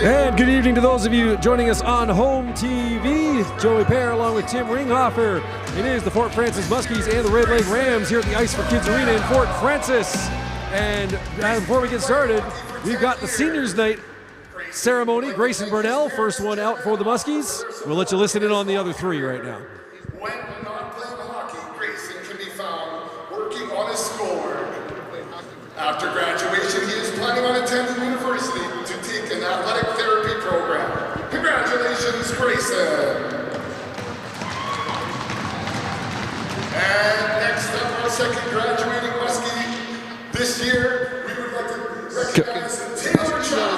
And good evening to those of you joining us on Home TV. Joey Pear along with Tim Ringhofer. It is the Fort Francis Muskies and the Red Lake Rams here at the Ice for Kids Arena in Fort Francis. And before we get started, we've got the Seniors Night ceremony. Grayson Burnell, first one out for the Muskies. We'll let you listen in on the other three right now. When not playing hockey, Grayson can be found working on his schoolwork. After graduation, he is planning on attending university to take an athletic therapy program. Congratulations, Grayson. And next up, our second graduating Muskie. This year, we would like to recognize Taylor Chow.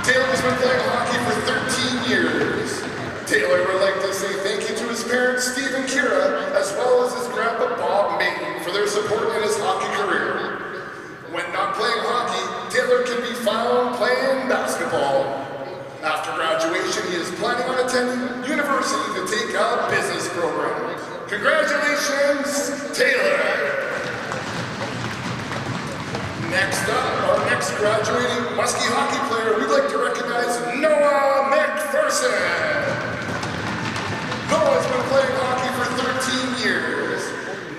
Taylor has been playing hockey for 13 years. Taylor would like to say thank you to his parents, Steve and Kira, as well as his grandpa, Bob Mayton, for their support in his hockey career. When not playing hockey, Taylor can be found playing basketball. After graduation, he is planning on attending university to take a business program. Congratulations, Taylor! Next up, our next graduating Muskie hockey player, we'd like to recognize Noah McPherson. Noah's been playing hockey for 13 years.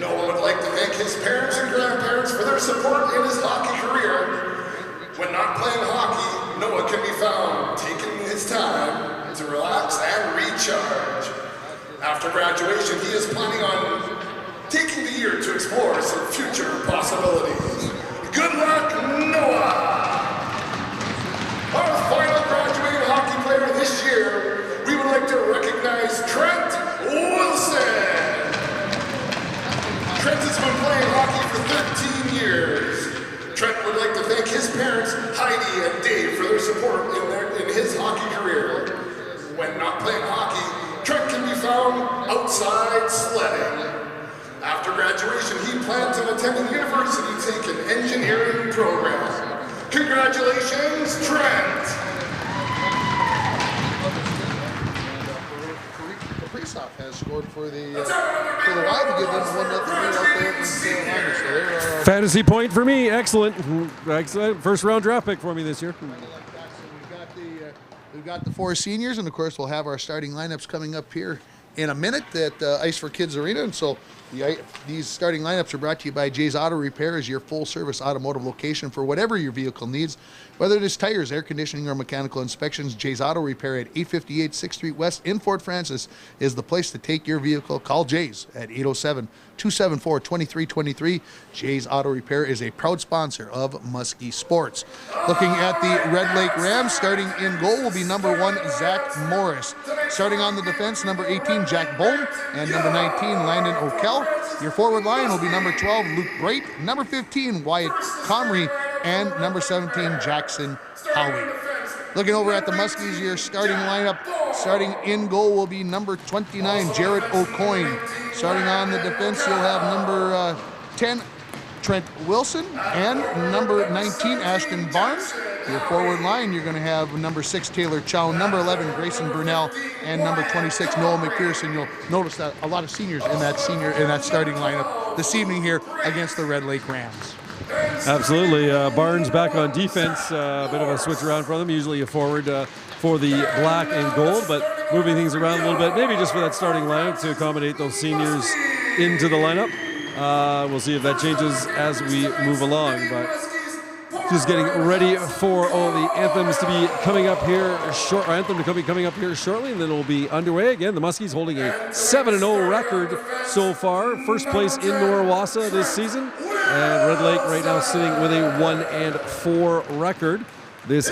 Noah would like to thank his parents and grandparents for their support in his hockey career. When not playing hockey, Noah can be found taking his time to relax and recharge. After graduation, he is planning on taking the year to explore some future possibilities. Good luck, Noah! Our final graduating hockey player this year, we would like to recognize Trent Wilson. Trent has been playing hockey for 13 years. Trent would like to thank his parents, Heidi and Dave, for their support in his hockey career. When not playing hockey, Trent can be found outside sledding. After graduation, he plans on attending university to take an engineering program. Congratulations, Trent! Kaprizov has scored for the Wild to give them 1-0 lead out there in Carolina. So Fantasy point for me. Excellent. Excellent. First round draft pick for me this year. We've got the four seniors, and of course we'll have our starting lineups coming up here in a minute at Ice for Kids Arena. And so these starting lineups are brought to you by Jay's Auto Repair, as your full-service automotive location for whatever your vehicle needs. Whether it is tires, air conditioning, or mechanical inspections, Jay's Auto Repair at 858 6th Street West in Fort Francis is the place to take your vehicle. Call Jay's at 807-274-2323. Jay's Auto Repair is a proud sponsor of Muskie Sports. Looking at the Red Lake Rams, starting in goal will be number 1, Zach Morris. Starting on the defense, number 18, Jack Bohm, and number 19, Landon O'Kell. Your forward line will be number 12, Luke Bright, number 15, Wyatt Comrie, and number 17, Jackson Howie. Looking over at the Muskies, your starting lineup, starting in goal will be number 29, Jared O'Coin. Starting on the defense, you'll have number 10, Trent Wilson, and number 19, Ashton Barnes. Your forward line, you're going to have number 6, Taylor Chow, number 11, Grayson Burnell, and number 26, Noah McPherson. You'll notice that a lot of seniors in that starting lineup this evening here against the Red Lake Rams. Absolutely. Barnes back on defense. A bit of a switch around for them. Usually a forward for the black and gold, but moving things around a little bit, maybe just for that starting lineup to accommodate those seniors into the lineup. We'll see if that changes as we move along, but just getting ready for all the anthems to be coming up here coming up here shortly, and then it'll be underway again. The Muskies holding a 7-0 record so far, first place in Norwassa this season, and Red Lake right now sitting with a 1-4 record. This.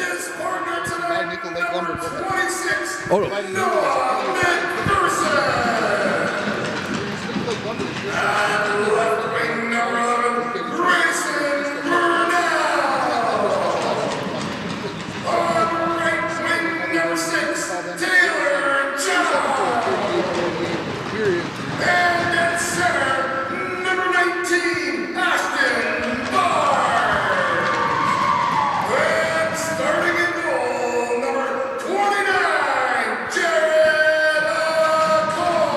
And at center, number 19, Ashton Barnes. And starting in goal, number 29, Jared O'Connor.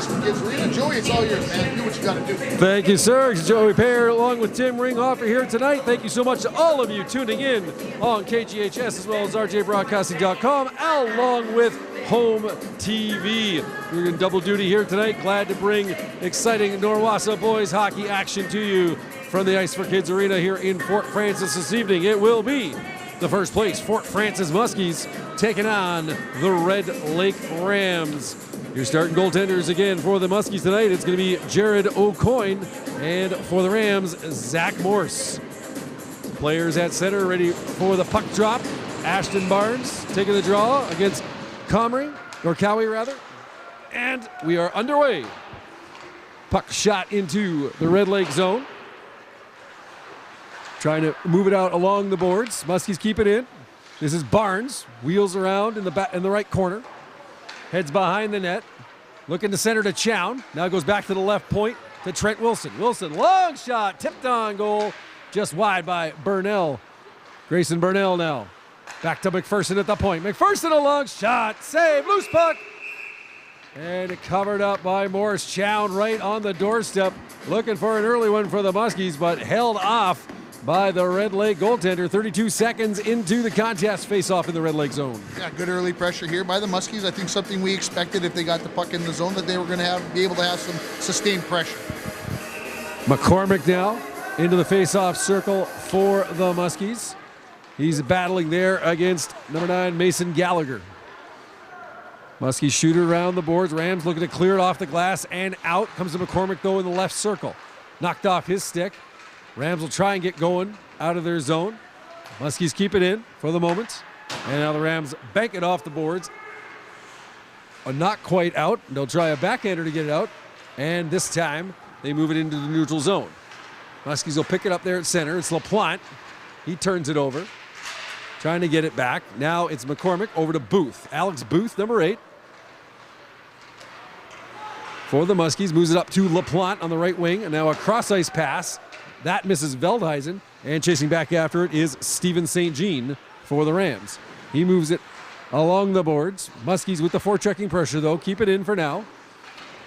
Ice for Kids Arena. Joey, it's all yours, man. Do what you got to do. Thank you, sir. It's Joey Pear along with Tim Ringhofer here tonight. Thank you so much to all of you tuning in on KGHS as well as rjbroadcasting.com along with Home TV. We're in double duty here tonight. Glad to bring exciting Norwassa boys hockey action to you from the Ice for Kids Arena here in Fort Francis this evening. It will be the first place Fort Francis Muskies taking on the Red Lake Rams. Your starting goaltenders again for the Muskies tonight. It's going to be Jared O'Coin, and for the Rams, Zach Morse. Players at center ready for the puck drop. Ashton Barnes taking the draw against Cowie rather. And we are underway. Puck shot into the Red Lake zone. Trying to move it out along the boards. Muskies keep it in. This is Barnes. Wheels around in the right corner. Heads behind the net. Looking to center to Chown. Now goes back to the left point to Trent Wilson. Wilson, long shot. Tipped on goal. Just wide by Burnell. Grayson Burnell now. Back to McPherson at the point. McPherson, a long shot. Save. Loose puck. And covered up by Morris. Chown right on the doorstep. Looking for an early one for the Muskies, but held off by the Red Lake goaltender. 32 seconds into the contest, face-off in the Red Lake zone. Yeah, good early pressure here by the Muskies. I think something we expected if they got the puck in the zone, that they were going to be able to have some sustained pressure. McCormick now into the face-off circle for the Muskies. He's battling there against number 9, Mason Gallagher. Muskies shooter around the boards. Rams looking to clear it off the glass and out. Comes to McCormick though in the left circle. Knocked off his stick. Rams will try and get going out of their zone. Muskies keep it in for the moment. And now the Rams bank it off the boards. Not quite out. They'll try a backhander to get it out. And this time they move it into the neutral zone. Muskies will pick it up there at center. It's LaPlante. He turns it over. Trying to get it back. Now it's McCormick over to Booth. Alex Booth, number 8. For the Muskies, moves it up to LaPlante on the right wing. And now a cross-ice pass. That misses Veldhuisen, and chasing back after it is Steven St. Jean for the Rams. He moves it along the boards. Muskies with the forechecking pressure, though. Keep it in for now.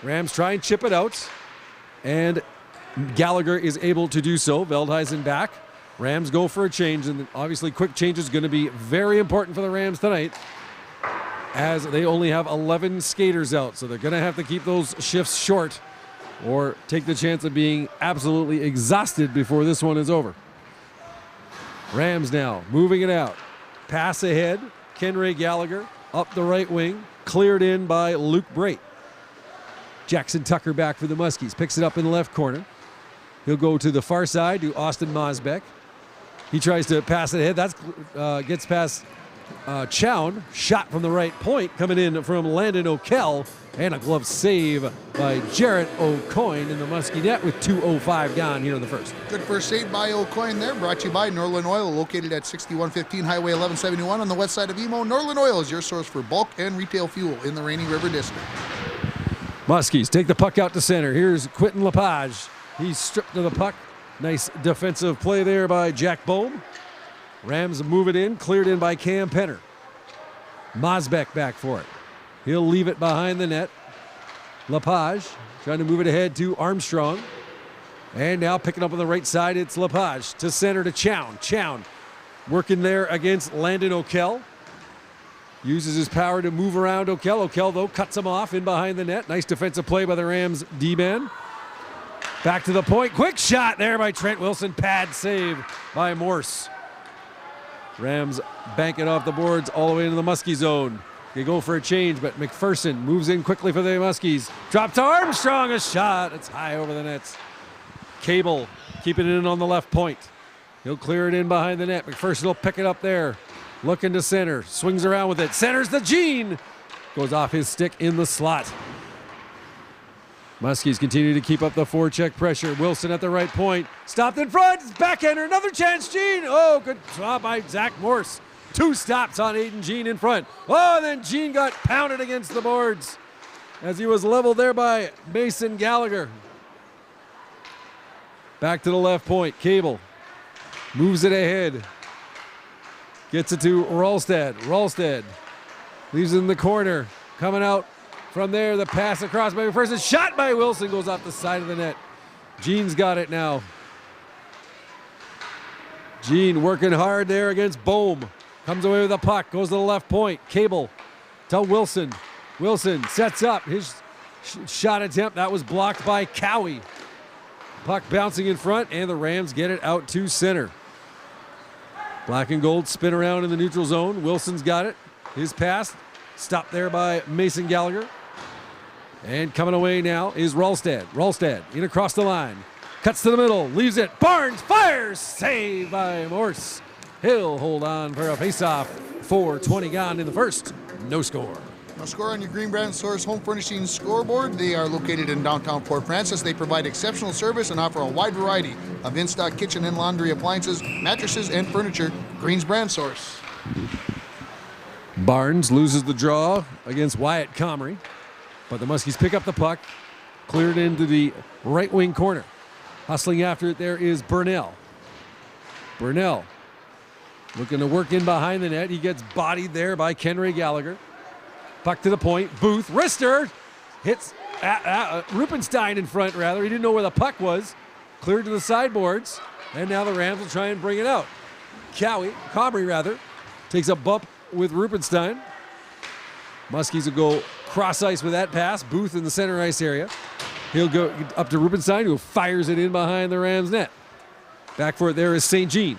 Rams try and chip it out, and Gallagher is able to do so. Veldhuisen back. Rams go for a change, and obviously quick change is going to be very important for the Rams tonight, as they only have 11 skaters out, so they're going to have to keep those shifts short or take the chance of being absolutely exhausted before this one is over. Rams now moving it out. Pass ahead. Kenray Gallagher up the right wing. Cleared in by Luke Brait. Jackson Tucker back for the Muskies. Picks it up in the left corner. He'll go to the far side to Austin Mosbeck. He tries to pass it ahead. That gets past Chown. Shot from the right point coming in from Landon O'Kell. And a glove save by Jarrett O'Coin in the Muskie net with 2:05 gone here in the first. Good first save by O'Coin there. Brought to you by Norland Oil, located at 6115 Highway 1171 on the west side of Emo. Norland Oil is your source for bulk and retail fuel in the Rainy River District. Muskies take the puck out to center. Here's Quentin Lepage. He's stripped of the puck. Nice defensive play there by Jack Bohm. Rams move it in. Cleared in by Cam Penner. Mosbeck back for it. He'll leave it behind the net. Lepage trying to move it ahead to Armstrong. And now picking up on the right side, it's Lepage to center to Chown. Chown working there against Landon O'Kell. Uses his power to move around O'Kell. O'Kell, though, cuts him off in behind the net. Nice defensive play by the Rams D-man. Back to the point. Quick shot there by Trent Wilson. Pad save by Morse. Rams bank it off the boards all the way into the Muskie zone. They go for a change, but McPherson moves in quickly for the Muskies. Drop to Armstrong, a shot. It's high over the nets. Cable keeping it in on the left point. He'll clear it in behind the net. McPherson will pick it up there. Looking to center. Swings around with it. Centers the Gene. Goes off his stick in the slot. Muskies continue to keep up the forecheck pressure. Wilson at the right point. Stopped in front. Backhander. Another chance, Gene. Oh, good job by Zach Morse. 2 stops on Aiden Gene in front. Oh, and then Gene got pounded against the boards as he was leveled there by Mason Gallagher. Back to the left point. Cable moves it ahead. Gets it to Rolstad. Rolstad leaves it in the corner. Coming out From there, the pass across by McPherson. Shot by Wilson, goes off the side of the net. Gene's got it now. Gene working hard there against Bohm. Comes away with the puck, goes to the left point. Cable to Wilson. Wilson sets up his shot attempt. That was blocked by Cowie. Puck bouncing in front, and the Rams get it out to center. Black and gold spin around in the neutral zone. Wilson's got it. His pass stopped there by Mason Gallagher. And coming away now is Rolstad. Rolstad in across the line. Cuts to the middle, leaves it. Barnes fires. Saved by Morse. He'll hold on for a faceoff. 4:20 gone in the first. No score. Now score on your Green Brand Source Home Furnishings scoreboard. They are located in downtown Port Francis. They provide exceptional service and offer a wide variety of in-stock kitchen and laundry appliances, mattresses, and furniture. Green's Brand Source. Barnes loses the draw against Wyatt Comrie, but the Muskies pick up the puck, cleared into the right wing corner. Hustling after it there is Burnell. Burnell looking to work in behind the net. He gets bodied there by Kenray Gallagher. Puck to the point. Booth, wrister, hits Rupenstein in front, rather. He didn't know where the puck was. Cleared to the sideboards, and now the Rams will try and bring it out. Comrie takes a bump with Rupenstein. Muskies will go cross ice with that pass. Booth in the center ice area. He'll go up to Rupenstein, who fires it in behind the Rams net. Back for it there is St. Jean.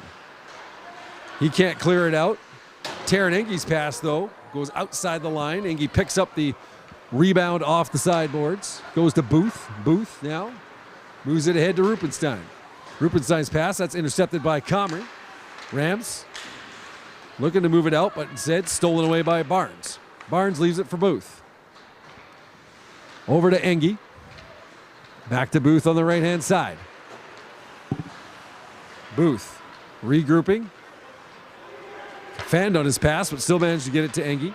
He can't clear it out. Taron Enge's pass, though, goes outside the line. Enge picks up the rebound off the sideboards. Goes to Booth. Booth now moves it ahead to Rupenstein. Rupenstein's pass, that's intercepted by Comrie. Rams looking to move it out, but instead stolen away by Barnes. Barnes leaves it for Booth. Over to Enge. Back to Booth on the right-hand side. Booth regrouping. Fanned on his pass, but still managed to get it to Enge.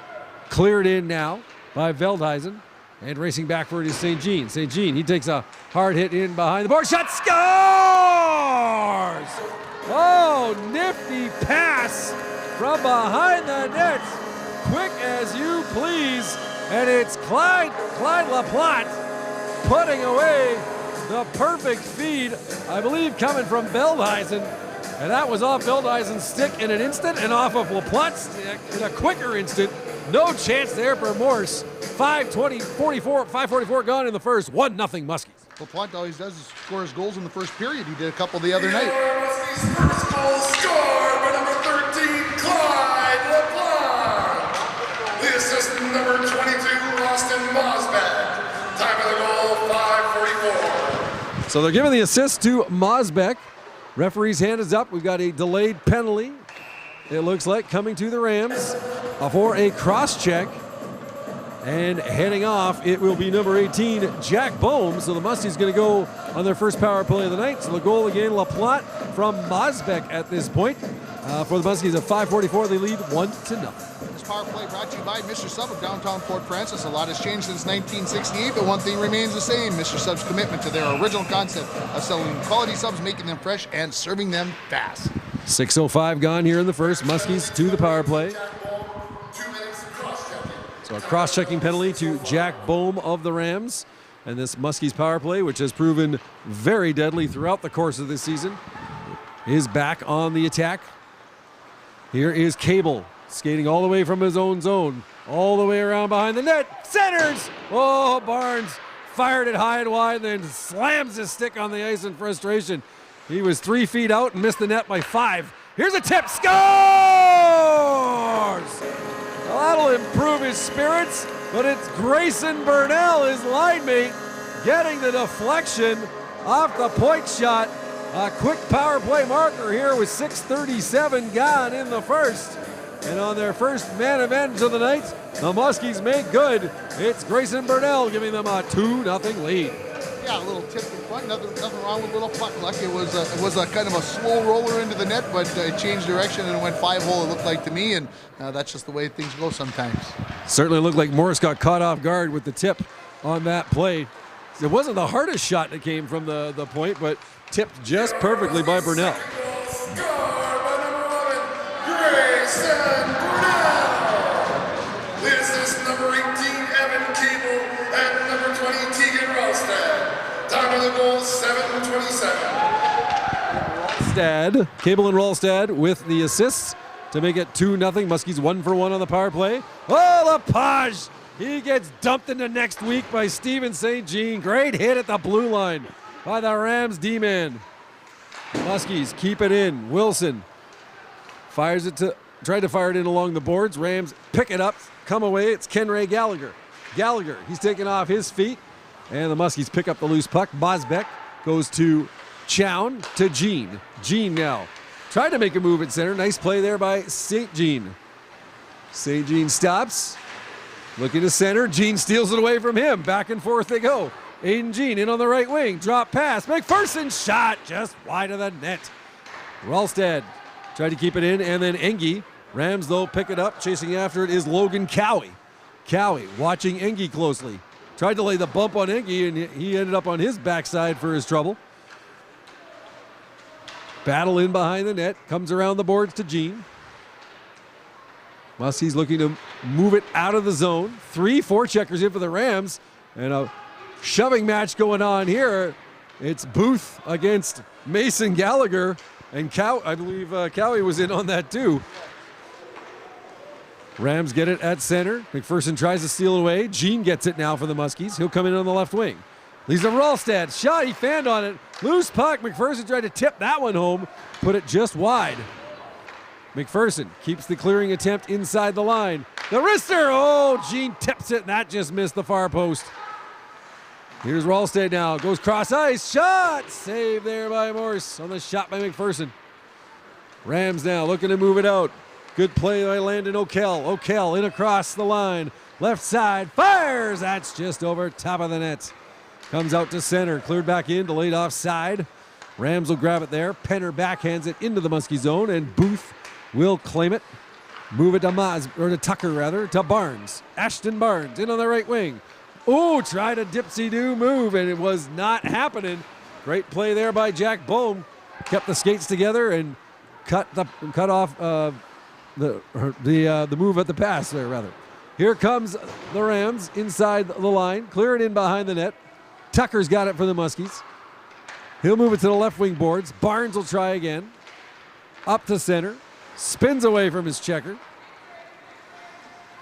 Cleared in now by Veldhuisen. And racing back for it is St. Jean. St. Jean, he takes a hard hit in behind the board. Shot, scores! Oh, nifty pass from behind the net. Quick as you please. And it's Clyde LaPlante putting away the perfect feed, I believe, coming from Veldhuisen. And that was off Veldhuisen's stick in an instant and off of LaPlante's in a quicker instant. No chance there for Morse. 5:44 gone in the first. 1-0 Muskies. LaPlante always does is scores goals in the first period. He did a couple the other night. Muskies' first goal scored by number 13, Clyde LaPlante. The assist, number 22, Austin Mosbeck. Time of the goal, 5:44. So they're giving the assist to Mosbeck. Referee's hand is up. We've got a delayed penalty, it looks like, coming to the Rams for a cross-check. And heading off, it will be number 18, Jack Bohm. So the Muskies going to go on their first power play of the night. So the goal again, LaPlante from Mosbeck at this point. For the Muskies at 5:44, they lead 1-0. This power play brought to you by Mr. Sub of downtown Port Francis. A lot has changed since 1968, but one thing remains the same. Mr. Sub's commitment to their original concept of selling quality subs, making them fresh, and serving them fast. 6:05 gone here in the first. Muskies to the power play. So a cross-checking penalty to Jack Bohm of the Rams. And this Muskies power play, which has proven very deadly throughout the course of this season, is back on the attack. Here is Cable skating all the way from his own zone, all the way around behind the net. Centers! Oh, Barnes fired it high and wide, then slams his stick on the ice in frustration. He was 3 feet out and missed the net by 5. Here's a tip. Scores! Well, that'll improve his spirits, but it's Grayson Burnell, his line mate, getting the deflection off the point shot. A quick power play marker here with 6:37 gone in the first. And on their first man advantage of the night, the Muskies make good. It's Grayson Burnell giving them a 2-0 lead. Yeah, a little tip in front, nothing wrong with a little puck luck. It was a kind of a slow roller into the net, but it changed direction and it went 5-hole, it looked like to me, and that's just the way things go sometimes. Certainly looked like Morris got caught off guard with the tip on that play. It wasn't the hardest shot that came from the point, but tipped just perfectly by Burnell. This is number 18, Evan Cable. Rolstad. Cable and Rolstad with the assists to make it 2-0. Muskies 1 for 1 on the power play. Oh, Lepage! He gets dumped into next week by Steven St. Jean. Great hit at the blue line by the Rams D-man. Muskies keep it in. Wilson fires it to, tried to fire it in along the boards. Rams pick it up, come away. It's Kenray Gallagher. Gallagher, he's taken off his feet, and the Muskies pick up the loose puck. Mosbeck goes to Chown to Jean. Jean now tried to make a move at center. Nice play there by St. Jean. St. Jean stops, looking to center. Jean steals it away from him. Back and forth they go. Aiden Jean in on the right wing. Drop pass. McPherson shot just wide of the net. Rolstad tried to keep it in, and then Engie. Rams, though, pick it up. Chasing after it is Logan Cowie. Cowie watching Engie closely. Tried to lay the bump on Engie, and he ended up on his backside for his trouble. Battle in behind the net. Comes around the boards to Jean. Muskies looking to move it out of the zone. 3 checkers in for the Rams. And a shoving match going on here. It's Booth against Mason Gallagher. And I believe Cowie was in on that too. Rams get it at center. McPherson tries to steal it away. Jean gets it now for the Muskies. He'll come in on the left wing. Lisa Rolstad shot. He fanned on it. Loose puck. McPherson tried to tip that one home. Put it just wide. McPherson keeps the clearing attempt inside the line. The wrister. Oh, Jean tips it, and that just missed the far post. Here's Rolstad now. Goes cross ice. Shot. Save there by Morse on the shot by McPherson. Rams now looking to move it out. Good play by Landon O'Kell. O'Kell in across the line. Left side. Fires. That's just over top of the net. Comes out to center. Cleared back in. Delayed offside. Rams will grab it there. Penner backhands it into the Muskie zone, and Booth will claim it. Move it to Tucker, to Barnes. Ashton Barnes in on the right wing. Oh, tried a dipsy-do move, and it was not happening. Great play there by Jack Bohm. Kept the skates together and cut off the move at the pass there, rather. Here comes the Rams inside the line. Clear it in behind the net. Tucker's got it for the Muskies. He'll move it to the left wing boards. Barnes will try again. Up to center. Spins away from his checker.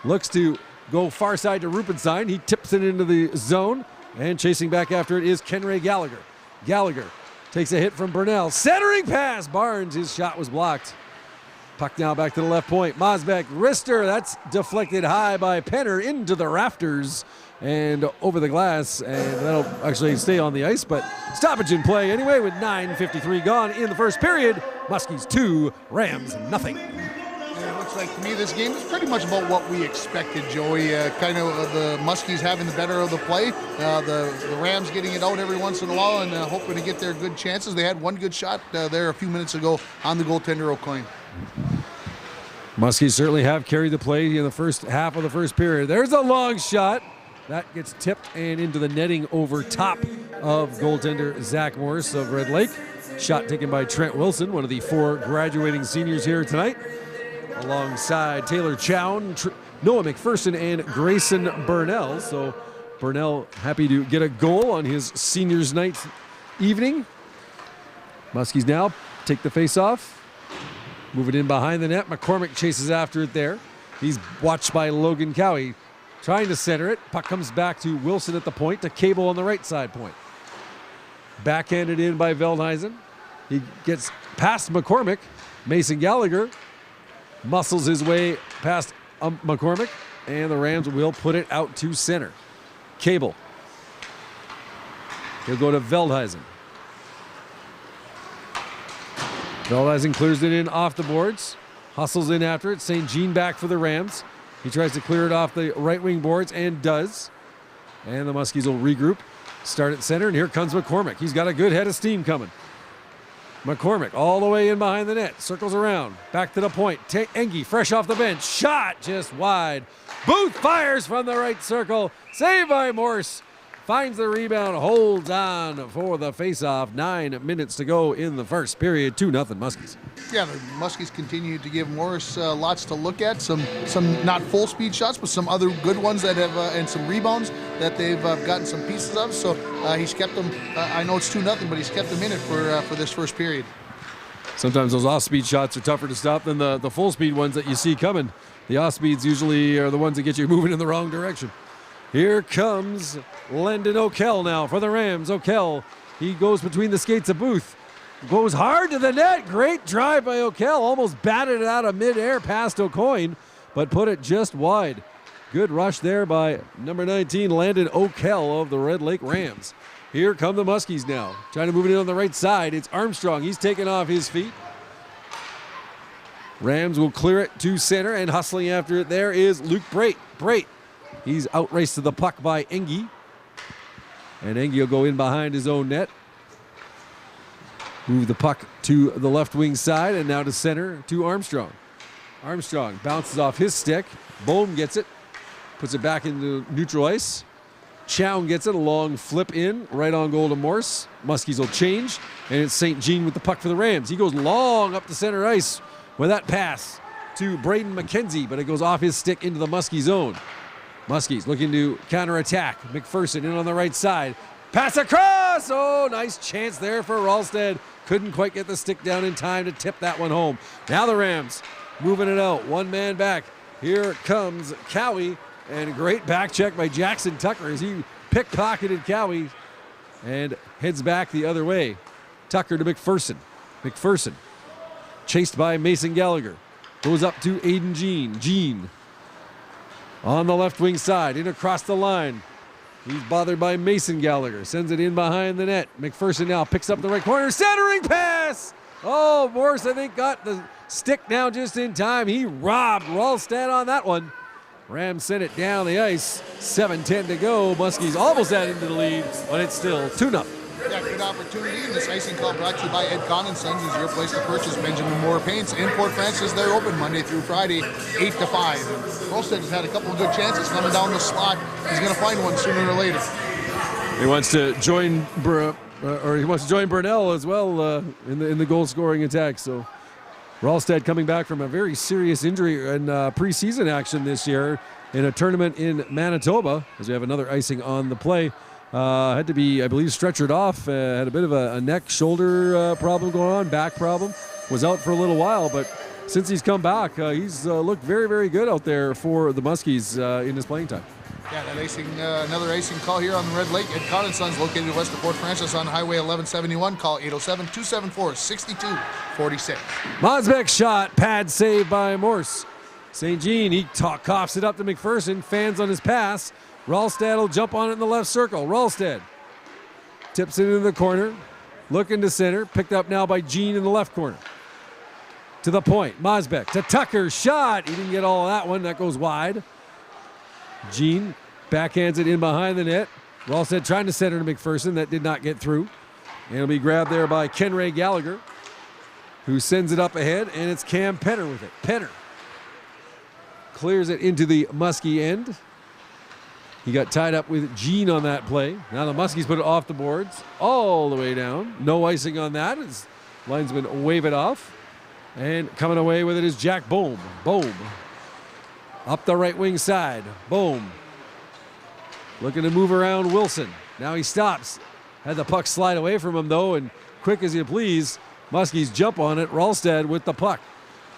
Looks to go far side to Rupenstein. He tips it into the zone. And chasing back after it is Kenray Gallagher. Gallagher takes a hit from Burnell. Centering pass. Barnes, his shot was blocked. Puck now back to the left point. Mosbeck, wrister. That's deflected high by Penner into the rafters and over the glass. And that'll actually stay on the ice, but stoppage in play anyway with 9:53 gone in the first period. Muskies 2, Rams nothing. And it looks like to me this game is pretty much about what we expected, Joey. Kind of the Muskies having the better of the play. The Rams getting it out every once in a while and hoping to get their good chances. They had one good shot there a few minutes ago on the goaltender O'Coin. Muskies certainly have carried the play in the first half of the first period. There's a long shot. That gets tipped and into the netting over top of goaltender Zach Morris of Red Lake. Shot taken by Trent Wilson, one of the 4 graduating seniors here tonight, alongside Taylor Chown, Noah McPherson, and Grayson Burnell. So Burnell happy to get a goal on his seniors night evening. Muskies now take the face-off. Move it in behind the net. McCormick chases after it there. He's watched by Logan Cowie. Trying to center it. Puck comes back to Wilson at the point, to Cable on the right side point. Backhanded in by Veldhuisen. He gets past McCormick. Mason Gallagher muscles his way past McCormick, and the Rams will put it out to center. Cable. He'll go to Veldhuisen. Veldhuisen clears it in off the boards. Hustles in after it. St. Jean back for the Rams. He tries to clear it off the right wing boards and does. And the Muskies will regroup. Start at center, and here comes McCormick. He's got a good head of steam coming. McCormick all the way in behind the net. Circles around. Back to the point. Engie fresh off the bench. Shot just wide. Booth fires from the right circle. Saved by Morse. Finds the rebound, holds on for the faceoff. 9 minutes to go in the first period. 2-0 Muskies. Yeah, the Muskies continue to give Morris lots to look at. Some not full speed shots, but some other good ones that have and some rebounds that they've gotten some pieces of. So he's kept them. I know it's 2-0, but he's kept them in it for this first period. Sometimes those off-speed shots are tougher to stop than the full-speed ones that you see coming. The off-speeds usually are the ones that get you moving in the wrong direction. Here comes Landon O'Kell now for the Rams. O'Kell, he goes between the skates of Booth. Goes hard to the net. Great drive by O'Kell. Almost batted it out of midair past O'Coin, but put it just wide. Good rush there by number 19, Landon O'Kell of the Red Lake Rams. Here come the Muskies now. Trying to move it in on the right side. It's Armstrong. He's taken off his feet. Rams will clear it to center, and hustling after it there is Luke Brait. Brait, he's outraced to the puck by Engie. And Engie will go in behind his own net. Move the puck to the left wing side, and now to center to Armstrong. Armstrong bounces off his stick. Bohm gets it. Puts it back into neutral ice. Chown gets it, a long flip in, right on goal to Morse. Muskies will change, and it's St. Jean with the puck for the Rams. He goes long up to center ice with that pass to Braden McKenzie, but it goes off his stick into the Muskie zone. Muskies looking to counterattack. McPherson in on the right side. Pass across! Oh, nice chance there for Ralsted. Couldn't quite get the stick down in time to tip that one home. Now the Rams moving it out, one man back. Here comes Cowie. And a great back check by Jackson Tucker as he pickpocketed Cowie and heads back the other way. Tucker to McPherson. McPherson chased by Mason Gallagher. Goes up to Aiden Jean. Jean on the left wing side, in across the line. He's bothered by Mason Gallagher. Sends it in behind the net. McPherson now picks up the right corner. Centering pass! Oh, Morse, I think, got the stick down just in time. He robbed Ralstad on that one. Rams sent it down the ice. 7:10 to go. Muskies almost added into the lead, but it's still 2-0. Yeah, good opportunity. This icing call brought to you by Ed Conn & Sons is your place to purchase Benjamin Moore paints. In Fort Francis, they're open Monday through Friday, 8 to 5. Rolstead has had a couple of good chances coming down the slot. He's going to find one sooner or later. He wants to join Burnell as well in the goal scoring attack. So Ralstad coming back from a very serious injury in preseason action this year in a tournament in Manitoba, as we have another icing on the play. Had to be, I believe, stretchered off. Had a bit of a neck, shoulder problem going on, back problem. Was out for a little while, but since he's come back, he's looked very, very good out there for the Muskies in his playing time. Yeah, that icing, another icing call here on the Red Lake. Ed Conn & Sons, located west of Fort Francis on Highway 1171. Call 807-274-6246. Mosbeck's shot, pad save by Morse. St. Jean, he coughs it up to McPherson, fans on his pass. Ralstad will jump on it in the left circle. Ralstad tips it into the corner, looking to center, picked up now by Jean in the left corner. To the point, Mosbeck to Tucker, shot. He didn't get all of that one, that goes wide. Jean backhands it in behind the net. Ralstad trying to center to McPherson, that did not get through. And it'll be grabbed there by Kenray Gallagher, who sends it up ahead, and it's Cam Penner with it. Penner clears it into the Muskie end. He got tied up with Jean on that play. Now the Muskies put it off the boards all the way down. No icing on that as linesmen wave it off. And coming away with it is Jack Bohm. Bohm up the right wing side. Bohm looking to move around Wilson. Now he stops. Had the puck slide away from him though, and quick as you please, Muskies jump on it. Ralstad with the puck.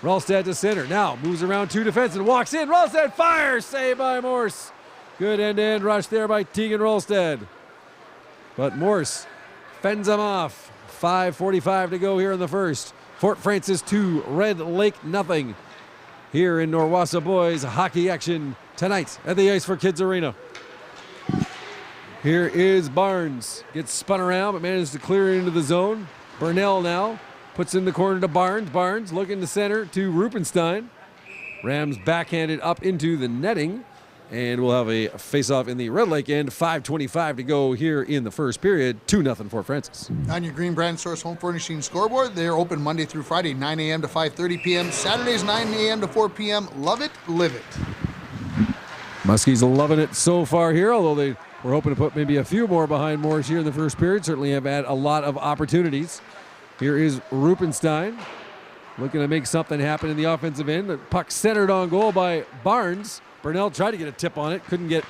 Ralstad to center. Now moves around two defensemen and walks in. Ralstad fires. Saved by Morse. Good end-to-end rush there by Tegan Ralstad. But Morse fends him off. 5:45 to go here in the first. Fort Francis 2, Red Lake nothing. Here in Norwassa boys hockey action tonight at the Ice for Kids Arena. Here is Barnes. Gets spun around but manages to clear it into the zone. Burnell now puts in the corner to Barnes. Barnes looking to center to Rupenstein. Rams backhanded up into the netting. And we'll have a face-off in the Red Lake end. 5:25 to go here in the first period. 2-0 Fort Francis. On your Green Brand Source Home Furnishing scoreboard, they're open Monday through Friday, 9 a.m. to 5:30 p.m. Saturdays, 9 a.m. to 4 p.m. Love it, live it. Muskies loving it so far here, although they were hoping to put maybe a few more behind Morris here in the first period. Certainly have had a lot of opportunities. Here is Rupenstein looking to make something happen in the offensive end. The puck centered on goal by Barnes. Burnell tried to get a tip on it, couldn't get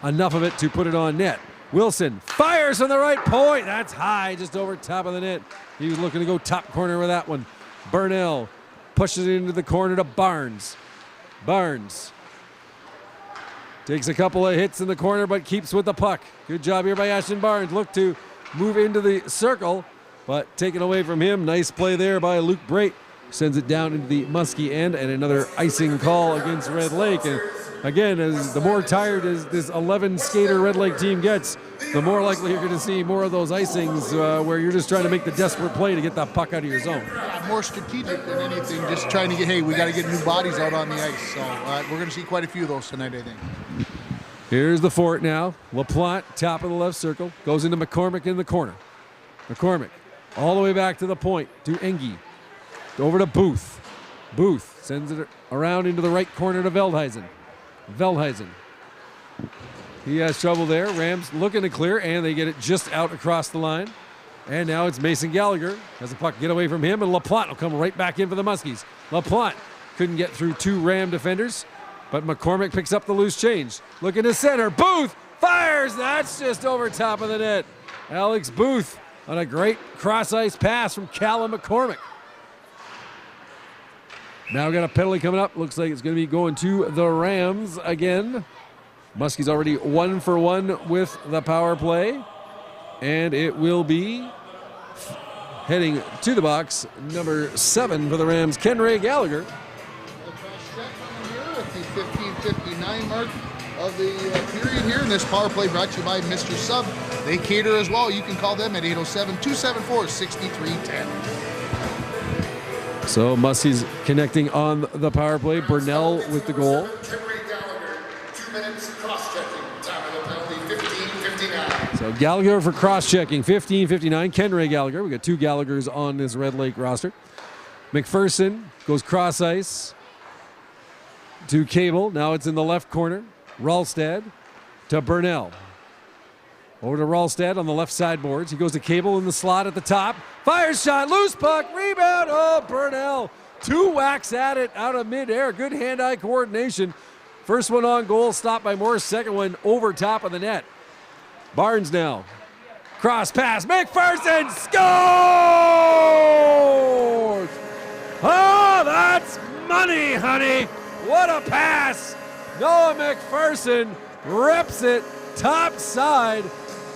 enough of it to put it on net. Wilson fires from the right point. That's high, just over top of the net. He was looking to go top corner with that one. Burnell pushes it into the corner to Barnes. Barnes takes a couple of hits in the corner, but keeps with the puck. Good job here by Ashton Barnes. Look to move into the circle, but taken away from him. Nice play there by Luke Brait. Sends it down into the Muskie end, and another icing call against Red Lake. And again, as the more tired as this 11-skater Red Lake team gets, the more likely you're going to see more of those icings where you're just trying to make the desperate play to get that puck out of your zone. More strategic than anything, just trying to get, hey, we got to get new bodies out on the ice. So we're going to see quite a few of those tonight, I think. Here's the fort now. LaPlante, top of the left circle, goes into McCormick in the corner. McCormick all the way back to the point to Engie. Over to Booth. Booth sends it around into the right corner to Veldhuizen. Veldhuizen. He has trouble there. Rams looking to clear, and they get it just out across the line. And now it's Mason Gallagher. Has the puck get away from him, and LaPlante will come right back in for the Muskies. LaPlante couldn't get through two Ram defenders, but McCormick picks up the loose change. Looking to center. Booth fires. That's just over top of the net. Alex Booth on a great cross-ice pass from Callum McCormick. Now we got a penalty coming up. Looks like it's going to be going to the Rams again. Muskie's already 1 for 1 with the power play. And it will be heading to the box, number 7 for the Rams, Kenray Gallagher. At the 15:59 mark of the period here. And this power play brought to you by Mr. Sub. They cater as well. You can call them at 807-274-6310. So Muskies connecting on the power play. Burnell with the goal. Kenray Gallagher, 2 minutes cross-checking. Time of the penalty, 15:59. So Gallagher for cross-checking, 15:59. Kenray Gallagher. We got 2 Gallaghers on this Red Lake roster. McPherson goes cross-ice to Cable. Now it's in the left corner. Ralstad to Burnell. Over to Ralstad on the left side boards. He goes to Cable in the slot at the top. Fires shot, loose puck, rebound. Oh, Burnell. 2 whacks at it out of midair. Good hand-eye coordination. First one on goal, stopped by Morris. Second one over top of the net. Barnes now. Cross pass. McPherson scores! Oh, that's money, honey. What a pass. Noah McPherson rips it top side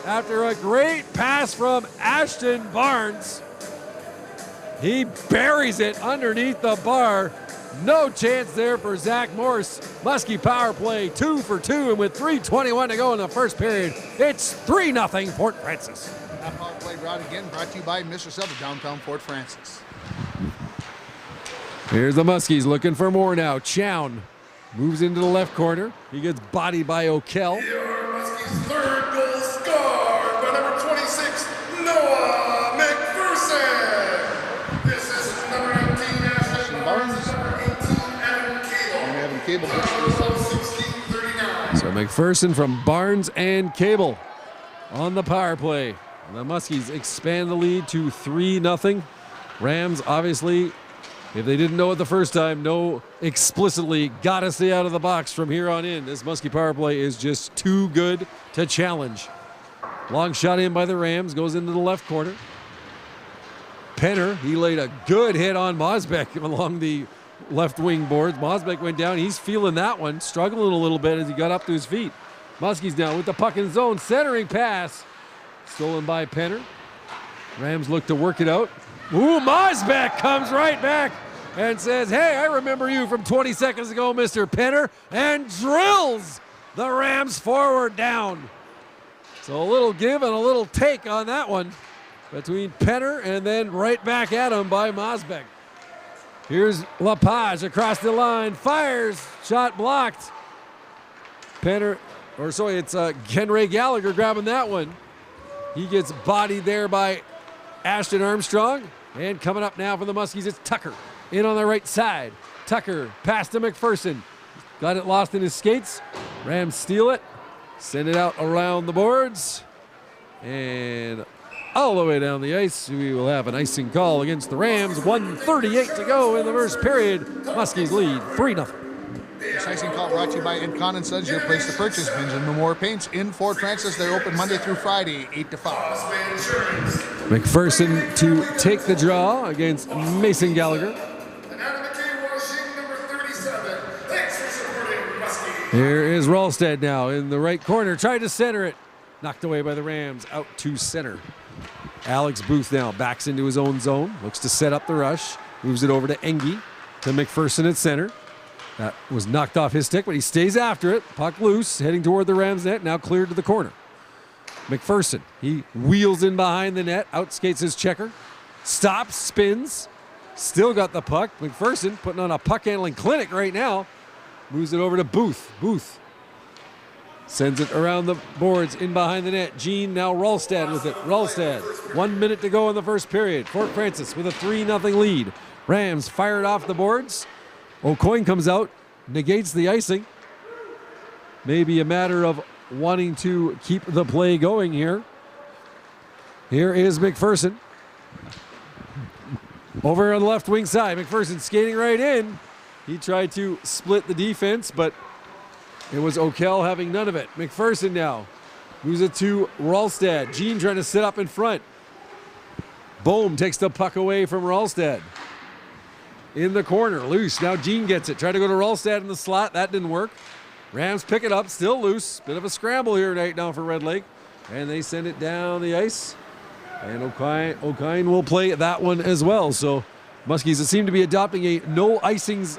after a great pass from Ashton Barnes. He buries it underneath the bar. No chance there for Zach Morse. Muskie power play 2 for 2, and with 3:21 to go in the first period, it's 3-0 Fort Francis. That power play brought to you by Mr. Sub of downtown Fort Francis. Here's the Muskies looking for more now. Chown moves into the left corner. He gets bodied by O'Kell. Your Muskies' third goal scored by number 26, Noah McPherson. This is number 19, Ashton Barnes, number 18, Adam Cable. And Adam Cable gets Number 1639. So McPherson from Barnes and Cable on the power play. The Muskies expand the lead to 3-0. Rams, obviously, if they didn't know it the first time, know explicitly, got to stay out of the box from here on in. This Muskie power play is just too good to challenge. Long shot in by the Rams, goes into the left corner. Penner, he laid a good hit on Mosbeck along the left wing boards. Mosbeck went down. He's feeling that one, struggling a little bit as he got up to his feet. Muskies now with the puck in zone, centering pass. Stolen by Penner. Rams look to work it out. Ooh, Mosbeck comes right back and says, hey, I remember you from 20 seconds ago, Mr. Penner, and drills the Rams forward down. So a little give and a little take on that one between Penner and then right back at him by Mosbeck. Here's LaPage across the line, fires, shot blocked. Penner, or sorry, it's Kenray Gallagher grabbing that one. He gets bodied there by Ashton Armstrong. And coming up now for the Muskies, it's Tucker in on the right side. Tucker past to McPherson. Got it lost in his skates. Rams steal it. Send it out around the boards. And all the way down the ice, we will have an icing call against the Rams. 1:38 to go in the first period. Muskies lead 3-0. This icing call brought to you by Encon and Sons, your place to purchase Benjamin Memorial Paints in Fort Francis. They're open Monday through Friday, 8 to 5. McPherson to take the draw against Mason Gallagher. Here is Ralstad now in the right corner. Tried to center it. Knocked away by the Rams. Out to center. Alex Booth now backs into his own zone. Looks to set up the rush. Moves it over to Engie. To McPherson at center. That was knocked off his stick, but he stays after it. Puck loose. Heading toward the Rams net. Now cleared to the corner. McPherson. He wheels in behind the net. Outskates his checker. Stops. Spins. Still got the puck. McPherson putting on a puck handling clinic right now. Moves it over to Booth. Booth sends it around the boards in behind the net. Gene now Ralstad with it. Ralstad. 1 minute to go in the first period. Fort Francis with a 3-0 lead. Rams fired off the boards. O'Coin comes out, negates the icing. Maybe a matter of wanting to keep the play going here. Here is McPherson. Over on the left wing side. McPherson skating right in. He tried to split the defense, but it was O'Kell having none of it. McPherson now moves it to Ralstad. Gene trying to sit up in front. Bohm takes the puck away from Ralstad. In the corner, loose. Now Gene gets it. Tried to go to Ralstad in the slot. That didn't work. Rams pick it up, still loose. Bit of a scramble here right now for Red Lake. And they send it down the ice. And O'Kine will play that one as well. So Muskies seem to be adopting a no icings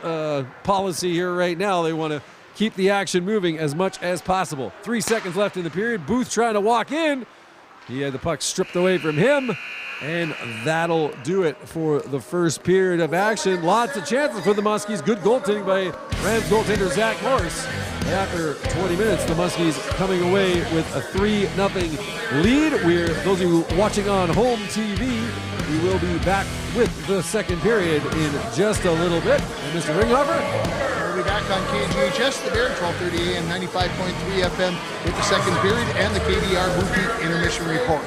policy here right now. They want to keep the action moving as much as possible. 3 seconds left in the period. Booth trying to walk in. He had the puck stripped away from him. And that'll do it for the first period of action. Lots of chances for the Muskies. Good goaltending by Rams goaltender Zach Morris. And after 20 minutes, the Muskies coming away with a 3-0 lead. Those of you watching on home TV, we will be back with the second period in just a little bit. And Mr. Ringhofer? We'll be back on KGHS, the Bear, 1230 AM, 95.3 FM with the second period and the KDR Boutique Intermission Report.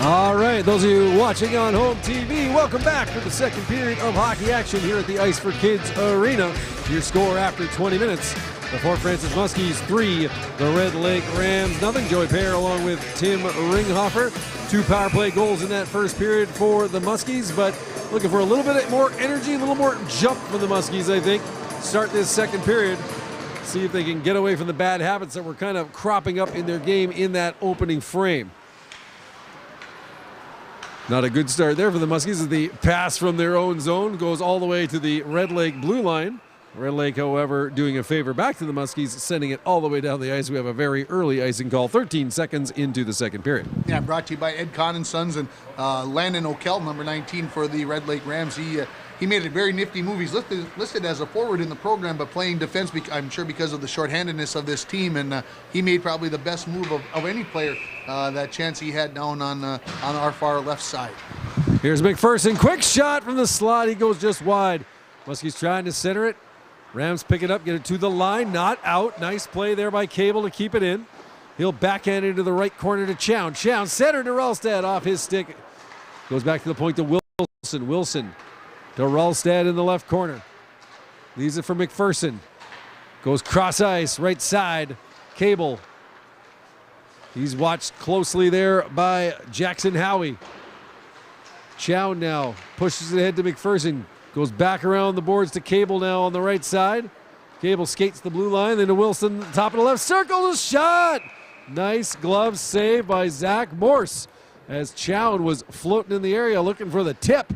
All right, those of you watching on home TV, welcome back to the second period of hockey action here at the Ice for Kids Arena. Your score after 20 minutes, the Fort Francis Muskies 3, the Red Lake Rams nothing. Joey Pear along with Tim Ringhofer. 2 power play goals in that first period for the Muskies, but looking for a little bit more energy, a little more jump from the Muskies, I think. Start this second period, see if they can get away from the bad habits that were kind of cropping up in their game in that opening frame. Not a good start there for the Muskies as the pass from their own zone goes all the way to the Red Lake blue line. Red Lake, however, doing a favor back to the Muskies, sending it all the way down the ice. We have a very early icing call, 13 seconds into the second period. Yeah, brought to you by Ed Kahn and Sons and Landon O'Kell, number 19 for the Red Lake Rams. He made a very nifty move. He's listed as a forward in the program, but playing defense, I'm sure because of the shorthandedness of this team, and he made probably the best move of any player, that chance he had down on our far left side. Here's McPherson, quick shot from the slot. He goes just wide. Muskies trying to center it. Rams pick it up, get it to the line, not out. Nice play there by Cable to keep it in. He'll backhand into the right corner to Chown. Chown center to Ralstad off his stick. Goes back to the point to Wilson. Wilson to Ralstad in the left corner. Leaves it for McPherson. Goes cross ice, right side. Cable. He's watched closely there by Jackson Howie. Chown now pushes it ahead to McPherson. Goes back around the boards to Cable now on the right side. Cable skates the blue line, then to Wilson, top of the left circle, the shot! Nice glove save by Zach Morse as Chown was floating in the area looking for the tip,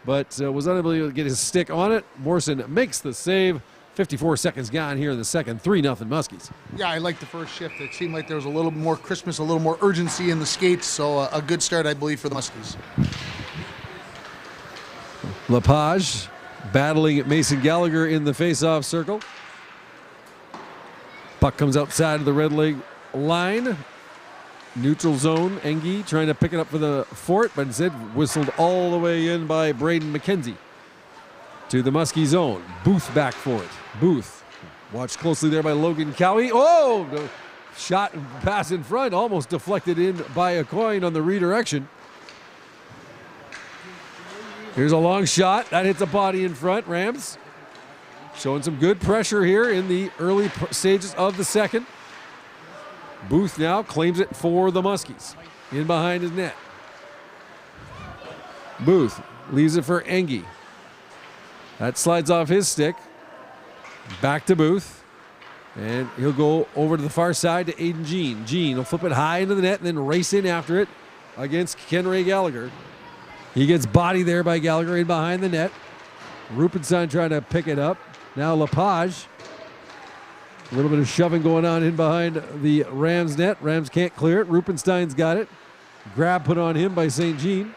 but was unable to get his stick on it. Morrison makes the save. 54 seconds gone here in the second. 3-0 Muskies. Yeah, I like the first shift. It seemed like there was a little more crispness, a little more urgency in the skates, so a good start, I believe, for the Muskies. Lepage battling Mason Gallagher in the face-off circle. Puck comes outside of the Red Lake line. Neutral zone, Engie trying to pick it up for the Fort, but instead whistled all the way in by Braden McKenzie. To the Muskie zone. Booth back for it. Booth watched closely there by Logan Cowie. Oh! The shot and pass in front, almost deflected in by a coin on the redirection. Here's a long shot. That hits a body in front. Rams showing some good pressure here in the early stages of the second. Booth now claims it for the Muskies. In behind his net. Booth leaves it for Engie. That slides off his stick. Back to Booth. And he'll go over to the far side to Aiden Jean. Jean will flip it high into the net and then race in after it against Kenray Gallagher. He gets bodied there by Gallagher in behind the net. Rupenstein trying to pick it up. Now Lepage. A little bit of shoving going on in behind the Rams net. Rams can't clear it. Rupenstein's got it. Grab put on him by St. Jean.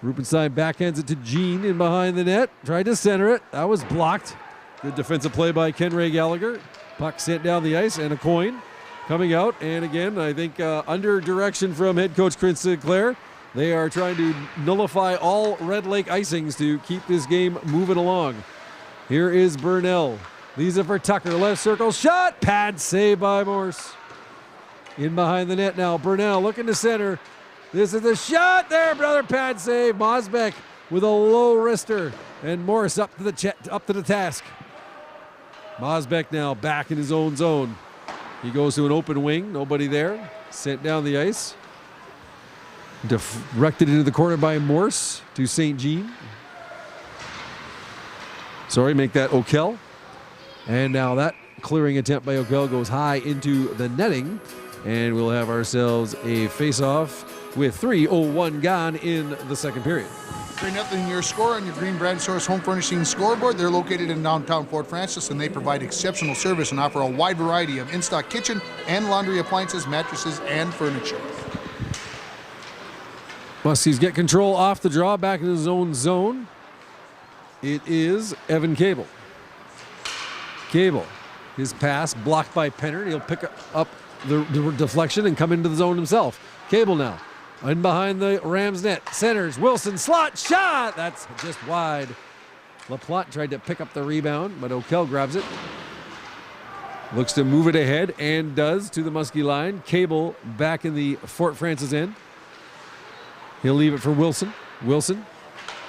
Rupenstein backhands it to Jean in behind the net. Tried to center it. That was blocked. Good defensive play by Kenray Gallagher. Puck sent down the ice and a coin coming out. And again, I think under direction from head coach Chris Sinclair, they are trying to nullify all Red Lake icings to keep this game moving along. Here is Burnell. Leaves it for Tucker. Left circle shot. Pad save by Morse. In behind the net now. Burnell looking to center. This is the shot there, brother. Pad save. Mosbeck with a low wrister. And Morse up to the task. Mosbeck now back in his own zone. He goes to an open wing. Nobody there. Sent down the ice. Directed into the corner by Morse to St. Jean. Sorry, make that O'Kell. And now that clearing attempt by O'Kell goes high into the netting. And we'll have ourselves a face-off with 3:01 gone in the second period. 3-0 your score on your Green Brand Source Home Furnishing scoreboard. They're located in downtown Fort Francis, and they provide exceptional service and offer a wide variety of in-stock kitchen and laundry appliances, mattresses, and furniture. Muskies get control off the draw, back in his own zone. It is Evan Cable. Cable, his pass blocked by Pennard. He'll pick up the deflection and come into the zone himself. Cable now, in behind the Rams net. Centers, Wilson, slot, shot! That's just wide. LaPlante tried to pick up the rebound, but O'Kell grabs it. Looks to move it ahead, and does, to the Muskie line. Cable back in the Fort Francis end. He'll leave it for Wilson. Wilson,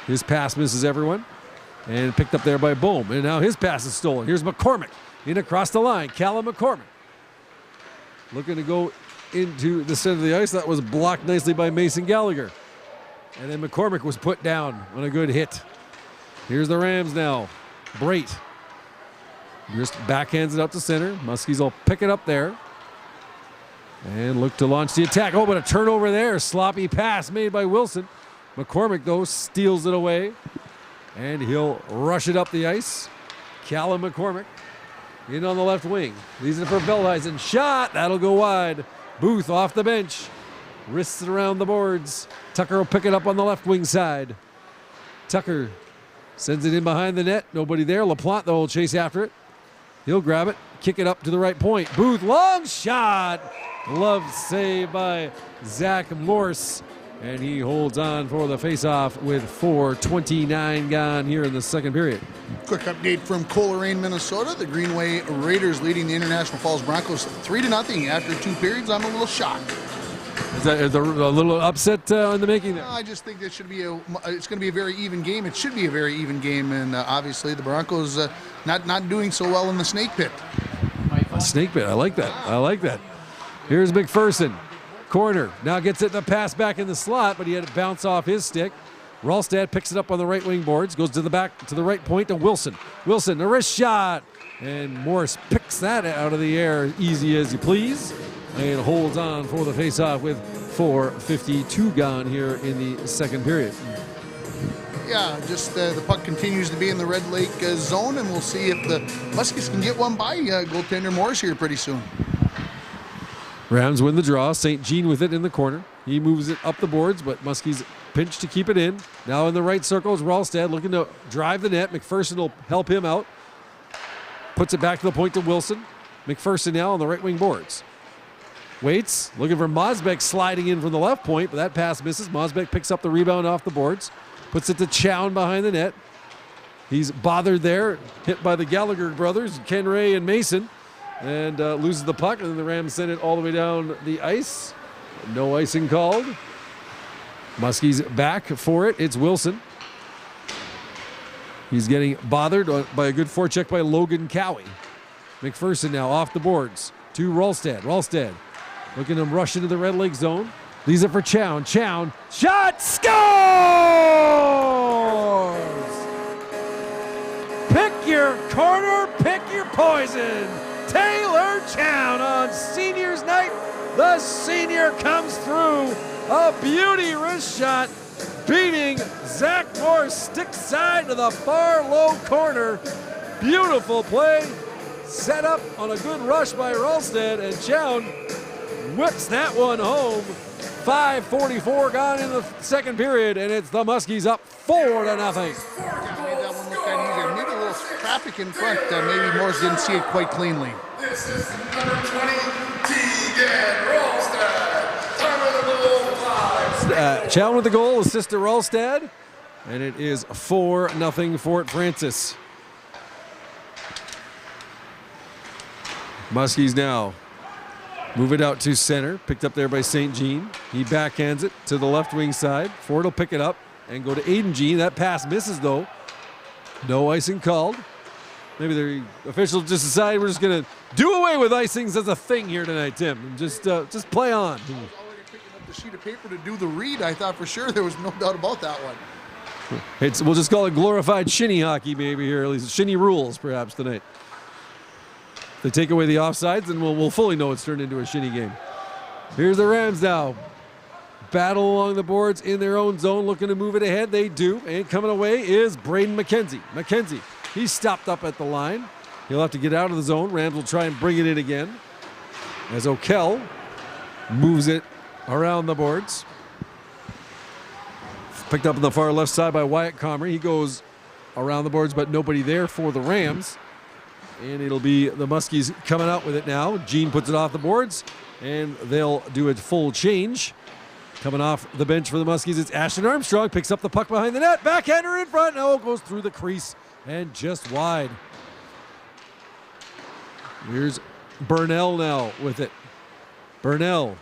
his pass misses everyone. And picked up there by Bohm. And now his pass is stolen. Here's McCormick in across the line. Callum McCormick looking to go into the center of the ice. That was blocked nicely by Mason Gallagher. And then McCormick was put down on a good hit. Here's the Rams now. Brait just backhands it up to center. Muskies will pick it up there. And look to launch the attack. Oh, but a turnover there. Sloppy pass made by Wilson. McCormick, though, steals it away. And he'll rush it up the ice. Callum McCormick in on the left wing. Leaves it for Veldhuisen. Shot. That'll go wide. Booth off the bench. Wrists it around the boards. Tucker will pick it up on the left wing side. Tucker sends it in behind the net. Nobody there. LaPlante, though, will chase after it. He'll grab it. Kick it up to the right point. Booth, long shot. Glove save by Zach Morse. And he holds on for the faceoff with 4:29 gone here in the second period. Quick update from Coleraine, Minnesota. The Greenway Raiders leading the International Falls Broncos 3-0 after 2 periods. I'm a little shocked. Is that a little upset in the making there? No, I just think it's going to be a very even game. It should be a very even game, and obviously the Broncos not doing so well in the snake pit. A snake pit. I like that. I like that. Here's McPherson. Corner. Now gets it the pass back in the slot, but he had to bounce off his stick. Ralstad picks it up on the right wing boards, goes to the back to the right point to Wilson. Wilson, a wrist shot. And Morris picks that out of the air easy as you please. And holds on for the faceoff with 4:52 gone here in the second period. Yeah, just the puck continues to be in the Red Lake zone, and we'll see if the Muskies can get one by goaltender Morris here pretty soon. Rams win the draw. St. Jean with it in the corner. He moves it up the boards, but Muskies pinch to keep it in. Now in the right circle is Ralstad looking to drive the net. McPherson will help him out. Puts it back to the point to Wilson. McPherson now on the right wing boards. Waits, looking for Mosbeck sliding in from the left point, but that pass misses. Mosbeck picks up the rebound off the boards. Puts it to Chown behind the net. He's bothered there, hit by the Gallagher brothers, Ken Ray and Mason. And loses the puck, and then the Rams send it all the way down the ice. No icing called. Muskies back for it. It's Wilson. He's getting bothered by a good forecheck by Logan Cowie. McPherson now off the boards to Ralstad. Ralstad looking to rush into the Red Lake zone. Leaves it for Chown. Chown, shot, scores! Pick your corner, pick your poison. Taylor Chown on seniors night. The senior comes through. A beauty wrist shot, beating Zach Morse stick side to the far low corner. Beautiful play. Set up on a good rush by Ralstad, and Chown whips that one home. 5:44 gone in the second period, and it's the Muskies up 4-0. Traffic in front. Maybe Morris didn't see it quite cleanly. This is number 20, Tegan Ralstad. Time of the goal, 5. Chown with the goal, assist to Ralstad, and it is 4-0 Fort Francis. Muskies now move it out to center, picked up there by St. Jean. He backhands it to the left wing side. Ford will pick it up and go to Aiden Jean. That pass misses though. No icing called. Maybe the officials just decided we're just going to do away with icings as a thing here tonight, Tim. And just play on. I was already picking up the sheet of paper to do the read. I thought for sure there was no doubt about that one. We'll just call it glorified shinny hockey maybe here, at least shinny rules perhaps tonight. If they take away the offsides, then we'll fully know it's turned into a shinny game. Here's the Rams now. Battle along the boards in their own zone, looking to move it ahead. They do, and coming away is Braden McKenzie. McKenzie, he's stopped up at the line. He'll have to get out of the zone. Rams will try and bring it in again as O'Kell moves it around the boards. Picked up on the far left side by Wyatt Comrie. He goes around the boards, but nobody there for the Rams. And it'll be the Muskies coming out with it now. Gene puts it off the boards, and they'll do a full change. Coming off the bench for the Muskies, it's Ashton Armstrong. Picks up the puck behind the net. Backhander in front. No, goes through the crease and just wide. Here's Burnell now with it. Burnell,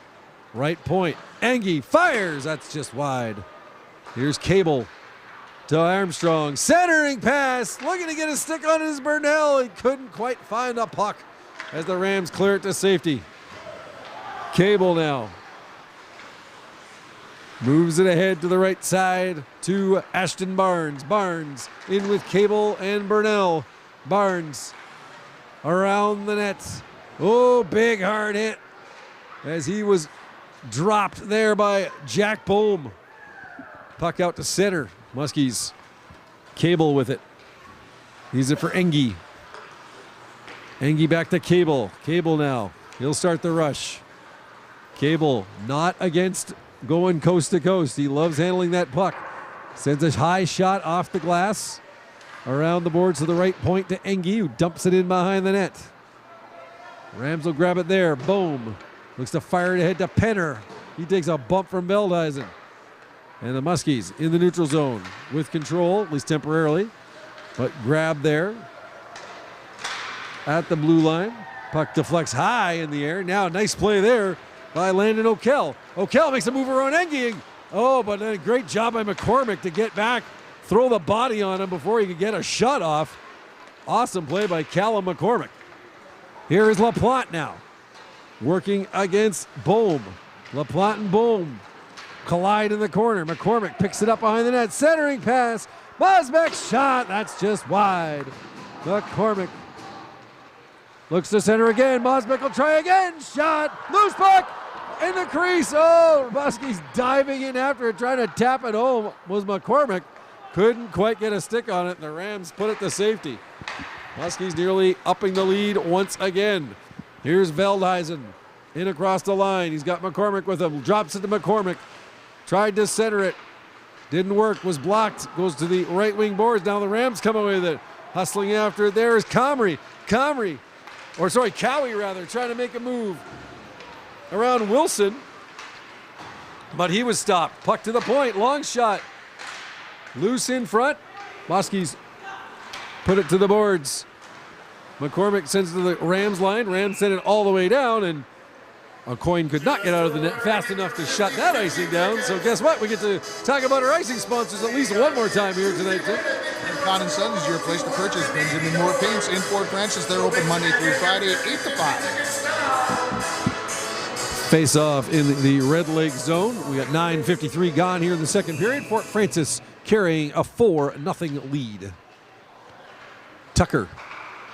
right point. Angie fires. That's just wide. Here's Cable to Armstrong. Centering pass. Looking to get a stick on his Burnell. He couldn't quite find the puck as the Rams clear it to safety. Cable now. Moves it ahead to the right side to Ashton Barnes. Barnes in with Cable and Burnell. Barnes around the net. Oh, big hard hit as he was dropped there by Jack Bohm. Puck out to center. Muskies. Cable with it. He's it for Engie. Engie back to Cable. Cable now. He'll start the rush. Cable not against going coast to coast. He loves handling that puck. Sends a high shot off the glass. Around the boards to the right point to Engie, who dumps it in behind the net. Rams will grab it there. Boom. Looks to fire it ahead to Penner. He takes a bump from Veldhuizen. And the Muskies in the neutral zone with control, at least temporarily. But grab there at the blue line. Puck deflects high in the air. Now, nice play there by Landon O'Kell. O'Kell makes a move around Engie. Oh, but a great job by McCormick to get back, throw the body on him before he could get a shot off. Awesome play by Callum McCormick. Here is LaPlante now, working against Bohm. LaPlante and Bohm collide in the corner. McCormick picks it up behind the net. Centering pass. Mosbeck's shot. That's just wide. McCormick looks to center again. Mosbeck will try again. Shot. Loose puck in the crease. Oh, Muskies diving in after it, trying to tap it home was McCormick. Couldn't quite get a stick on it, and the Rams put it to safety. Muskies nearly upping the lead once again. Here's Veldhuizen in across the line. He's got McCormick with him. Drops it to McCormick. Tried to center it. Didn't work. Was blocked. Goes to the right wing boards. Now the Rams come away with it. Hustling after it. There is Cowie rather, trying to make a move around Wilson. But he was stopped. Puck to the point. Long shot. Loose in front. Muskies put it to the boards. McCormick sends it to the Rams line. Rams send it all the way down, and a coin could not get out of the net fast enough to shut that icing down. So guess what? We get to talk about our icing sponsors at least one more time here tonight, Tim. Con & Sons is your place to purchase Benjamin Moore paints in Fort Francis. They're open Monday through Friday, 8 to 5. Face off in the Red Lake zone. We got 9:53 gone here in the second period. Fort Francis carrying a 4-0 lead. Tucker,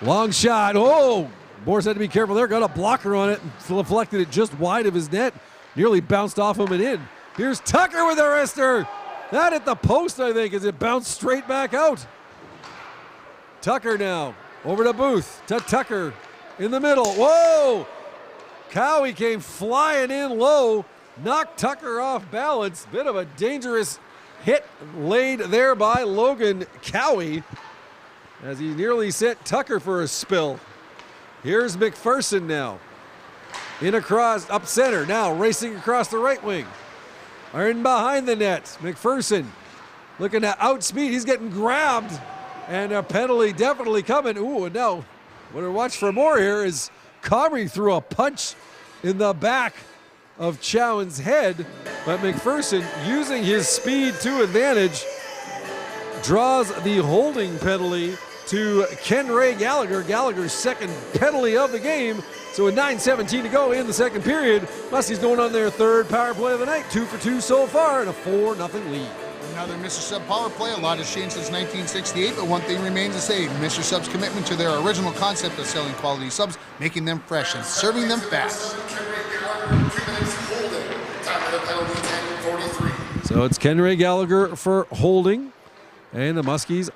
long shot. Oh, Boris had to be careful there. Got a blocker on it and deflected it just wide of his net. Nearly bounced off him and in. Here's Tucker with a wrister. That at the post, I think, as it bounced straight back out. Tucker now over to Booth, to Tucker in the middle. Whoa! Cowie came flying in low, knocked Tucker off balance. Bit of a dangerous hit laid there by Logan Cowie as he nearly sent Tucker for a spill. Here's McPherson now. In across, up center, now racing across the right wing. Are in behind the net. McPherson looking to outspeed. He's getting grabbed. And a penalty definitely coming. Ooh, and now what to watch for more here is Comrie threw a punch in the back of Chowan's head. But McPherson, using his speed to advantage, draws the holding penalty to Ken Ray Gallagher. Gallagher's second penalty of the game. So with 9:17 to go in the second period, Muskies going on their third power play of the night. 2 for 2 so far and a 4-0 lead. Another Mr. Sub power play. A lot has changed since 1968, but one thing remains the same. Mr. Sub's commitment to their original concept of selling quality subs, making them fresh and serving them fast. So it's Ken Ray Gallagher for holding. And the Muskies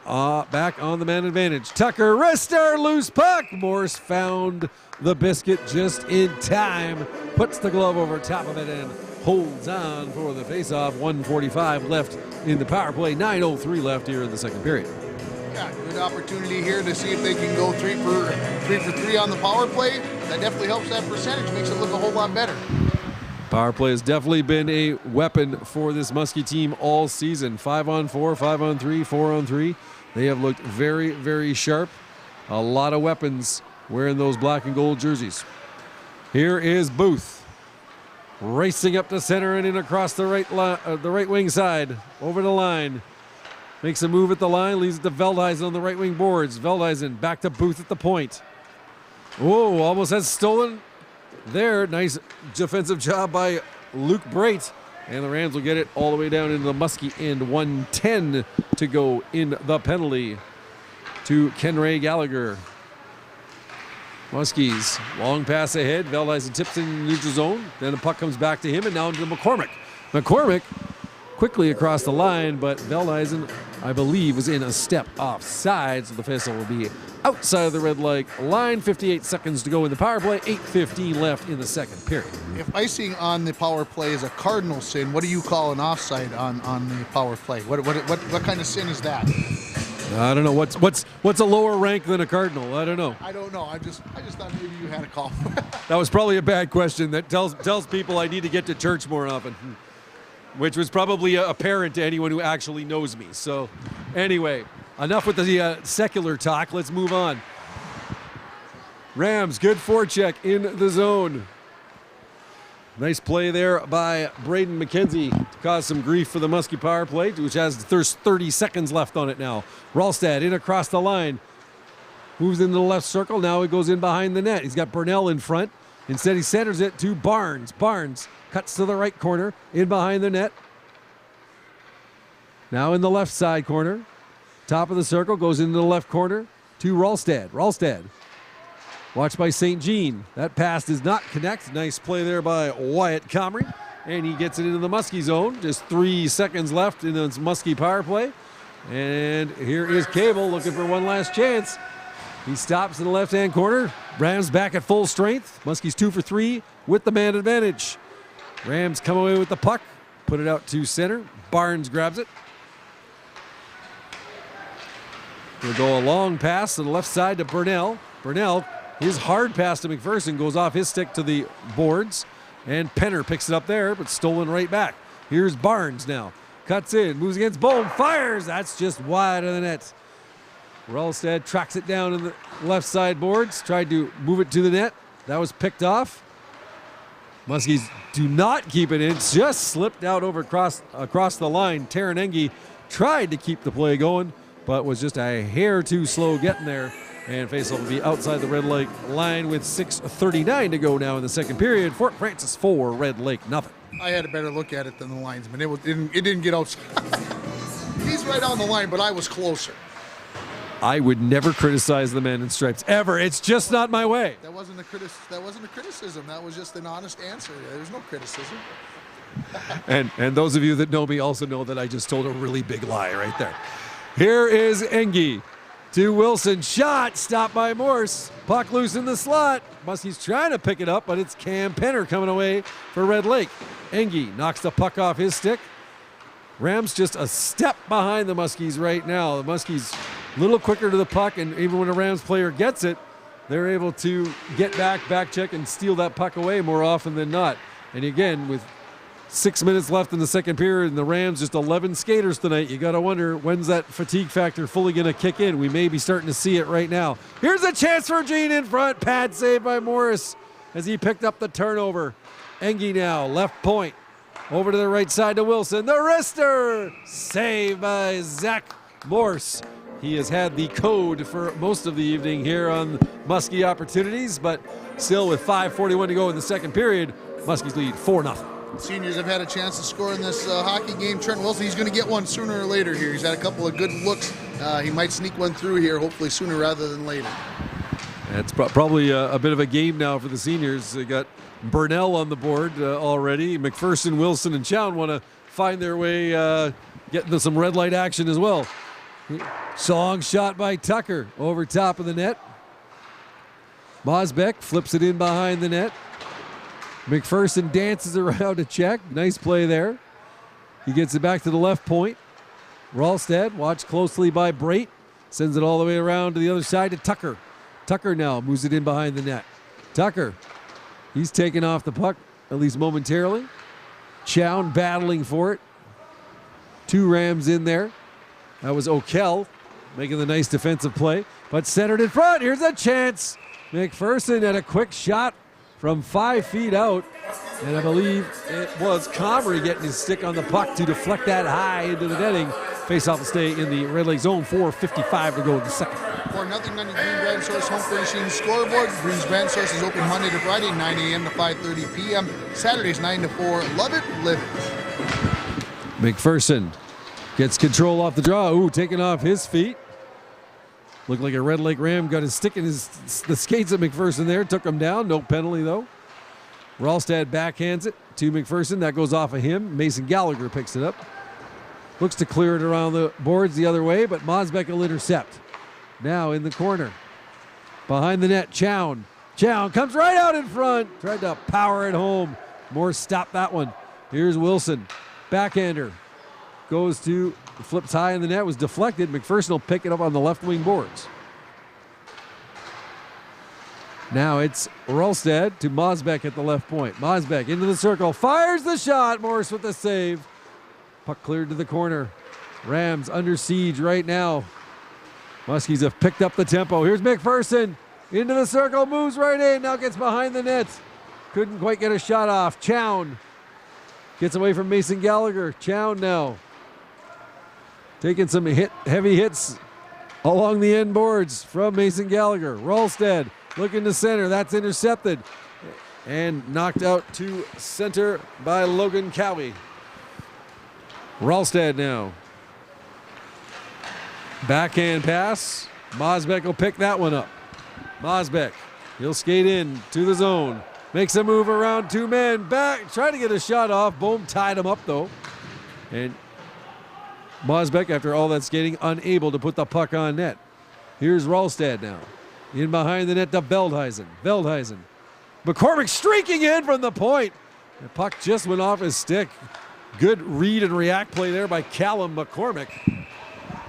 back on the man advantage. Tucker, wrister, loose puck. Morse found the biscuit just in time. Puts the glove over top of it and holds on for the faceoff. 1:45 left in the power play. 9:03 left here in the second period. Yeah, good opportunity here to see if they can go 3 for 3 on the power play. That definitely helps that percentage, makes it look a whole lot better. Power play has definitely been a weapon for this Muskie team all season. 5-on-4, 5-on-3, 4-on-3. They have looked very, very sharp. A lot of weapons wearing those black and gold jerseys. Here is Booth racing up to center and in across the right wing side over the line. Makes a move at the line, leaves it to Veldhuizen on the right wing boards. Veldhuizen back to Booth at the point. Oh, almost has stolen there. Nice defensive job by Luke Brait. And the Rams will get it all the way down into the Muskie end. 1:10 to go in the penalty to Kenray Gallagher. Muskies, long pass ahead. Veldhuizen tips in neutral zone. Then the puck comes back to him and now into McCormick. McCormick quickly across the line, but Veldhuizen, I believe, was in a step offside, so the faceoff will be outside of the red line. 58 seconds to go in the power play. 8:15 left in the second period. If icing on the power play is a cardinal sin, what do you call an offside on the power play? What kind of sin is that? I don't know. What's a lower rank than a cardinal? I don't know. I don't know. I just thought maybe you had a call. That was probably a bad question that tells people I need to get to church more often, which was probably apparent to anyone who actually knows me. So anyway, enough with the secular talk. Let's move on. Rams, good forecheck in the zone. Nice play there by Braden McKenzie to cause some grief for the Muskie power play, which has 30 seconds left on it now. Ralstad in across the line. Moves into the left circle. Now he goes in behind the net. He's got Burnell in front. Instead, he centers it to Barnes. Barnes cuts to the right corner, in behind the net. Now in the left side corner. Top of the circle, goes into the left corner to Ralstad. Ralstad. Watched by St. Jean. That pass does not connect. Nice play there by Wyatt Comrie. And he gets it into the Muskie zone. Just 3 seconds left in this Muskie power play. And here is Cable looking for one last chance. He stops in the left-hand corner. Rams back at full strength. Muskies 2 for 3 with the man advantage. Rams come away with the puck. Put it out to center. Barnes grabs it. We'll go a long pass to the left side to Burnell. Burnell, his hard pass to McPherson goes off his stick to the boards. And Penner picks it up there, but stolen right back. Here's Barnes now. Cuts in, moves against Bohm, fires. That's just wide of the net. Ralstad tracks it down in the left side boards. Tried to move it to the net. That was picked off. Muskies do not keep it in. Just slipped out over across the line. Taran Engie tried to keep the play going, but was just a hair too slow getting there. And faceoff will be outside the Red Lake line with 6:39 to go now in the second period. Fort Francis 4, Red Lake nothing. I had a better look at it than the linesman. It didn't get outside. He's right on the line, but I was closer. I would never criticize the man in stripes ever. It's just not my way. That wasn't a criticism. That was just an honest answer. There's no criticism. And those of you that know me also know that I just told a really big lie right there. Here is Engie to Wilson. Shot stopped by Morse. Puck loose in the slot. Muskie's trying to pick it up, but it's Cam Penner coming away for Red Lake. Engie knocks the puck off his stick. Rams just a step behind the Muskies right now. The Muskies a little quicker to the puck, and even when a Rams player gets it, they're able to get back check, and steal that puck away more often than not. And again, with 6 minutes left in the second period, and the Rams just 11 skaters tonight, you got to wonder, when's that fatigue factor fully going to kick in? We may be starting to see it right now. Here's a chance for Jean in front. Pad save by Morris as he picked up the turnover. Engie now, left point. Over to the right side to Wilson. The wrister! Save by Zach Morse. He has had the code for most of the evening here on Muskie Opportunities, but still with 5:41 to go in the second period, Muskies lead 4-0. Seniors have had a chance to score in this hockey game. Trent Wilson, he's going to get one sooner or later here. He's had a couple of good looks. He might sneak one through here, hopefully sooner rather than later. It's probably a bit of a game now for the seniors. They got Burnell on the board already. McPherson, Wilson, and Chown want to find their way, get into some red light action as well. Long shot by Tucker over top of the net. Mosbeck flips it in behind the net. McPherson dances around to check. Nice play there. He gets it back to the left point. Ralstad, watched closely by Brait. Sends it all the way around to the other side to Tucker. Tucker now moves it in behind the net. Tucker, he's taking off the puck, at least momentarily. Chown battling for it. 2 Rams in there. That was O'Kell making the nice defensive play, but centered in front. Here's a chance. McPherson had a quick shot from 5 feet out, and I believe it was Comrie getting his stick on the puck to deflect that high into the netting. Face-off will stay in the Red Lake zone. 4:55 to go in the second. 4-0 on your Green Brand Source home furnishing scoreboard. Green's Brand Source is open Monday to Friday, 9 a.m. to 5:30 p.m. Saturdays, 9 to 4. Love it, live it. McPherson gets control off the draw. Ooh, taking off his feet. Looked like a Red Lake Ram got his stick in the skates at McPherson there. Took him down. No penalty, though. Ralstad backhands it to McPherson. That goes off of him. Mason Gallagher picks it up. Looks to clear it around the boards the other way, but Mosbeck will intercept. Now in the corner. Behind the net, Chown. Chown comes right out in front. Tried to power it home. Morse stopped that one. Here's Wilson. Backhander. Goes to, flips high in the net, was deflected. McPherson will pick it up on the left wing boards. Now it's Ralstad to Mosbeck at the left point. Mosbeck into the circle, fires the shot. Morse with the save. Puck cleared to the corner. Rams under siege right now. Muskies have picked up the tempo. Here's McPherson into the circle, moves right in, now gets behind the net. Couldn't quite get a shot off. Chown gets away from Mason Gallagher. Chown now taking some heavy hits along the end boards from Mason Gallagher. Ralstad looking to center. That's intercepted and knocked out to center by Logan Cowie. Ralstad now. Backhand pass. Mosbeck will pick that one up. Mosbeck, he'll skate in to the zone. Makes a move around 2 men. Back, trying to get a shot off. Bohm tied him up though. And Mosbeck, after all that skating, unable to put the puck on net. Here's Ralstad now. In behind the net to Veldhuisen. Veldhuisen. McCormick streaking in from the point. The puck just went off his stick. Good read and react play there by Callum McCormick,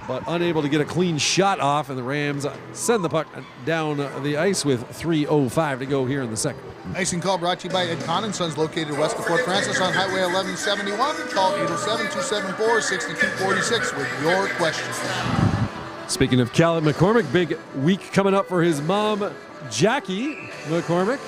but unable to get a clean shot off, and the Rams send the puck down the ice with 3:05 to go here in the second. Icing call brought to you by Ed Con & Sons, located west of Fort Francis on Highway 1171. Call 807-274-6246 with your questions. Speaking of Callum McCormick, big week coming up for his mom, Jackie McCormick.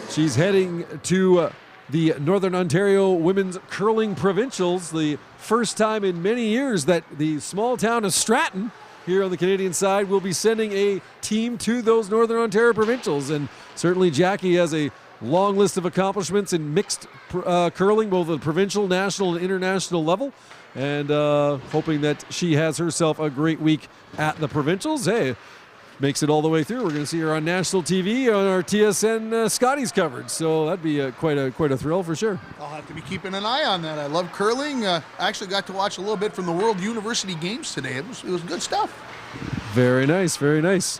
She's heading to the Northern Ontario Women's Curling Provincials, the first time in many years that the small town of Stratton here on the Canadian side will be sending a team to those Northern Ontario Provincials. And certainly Jackie has a long list of accomplishments in mixed curling, both at the provincial, national, and international level. And hoping that she has herself a great week at the Provincials. Hey, makes it all the way through. We're going to see her on national TV on our TSN Scotties coverage. So that'd be quite a thrill for sure. I'll have to be keeping an eye on that. I love curling. I actually got to watch a little bit from the World University Games today. It was good stuff. Very nice, very nice.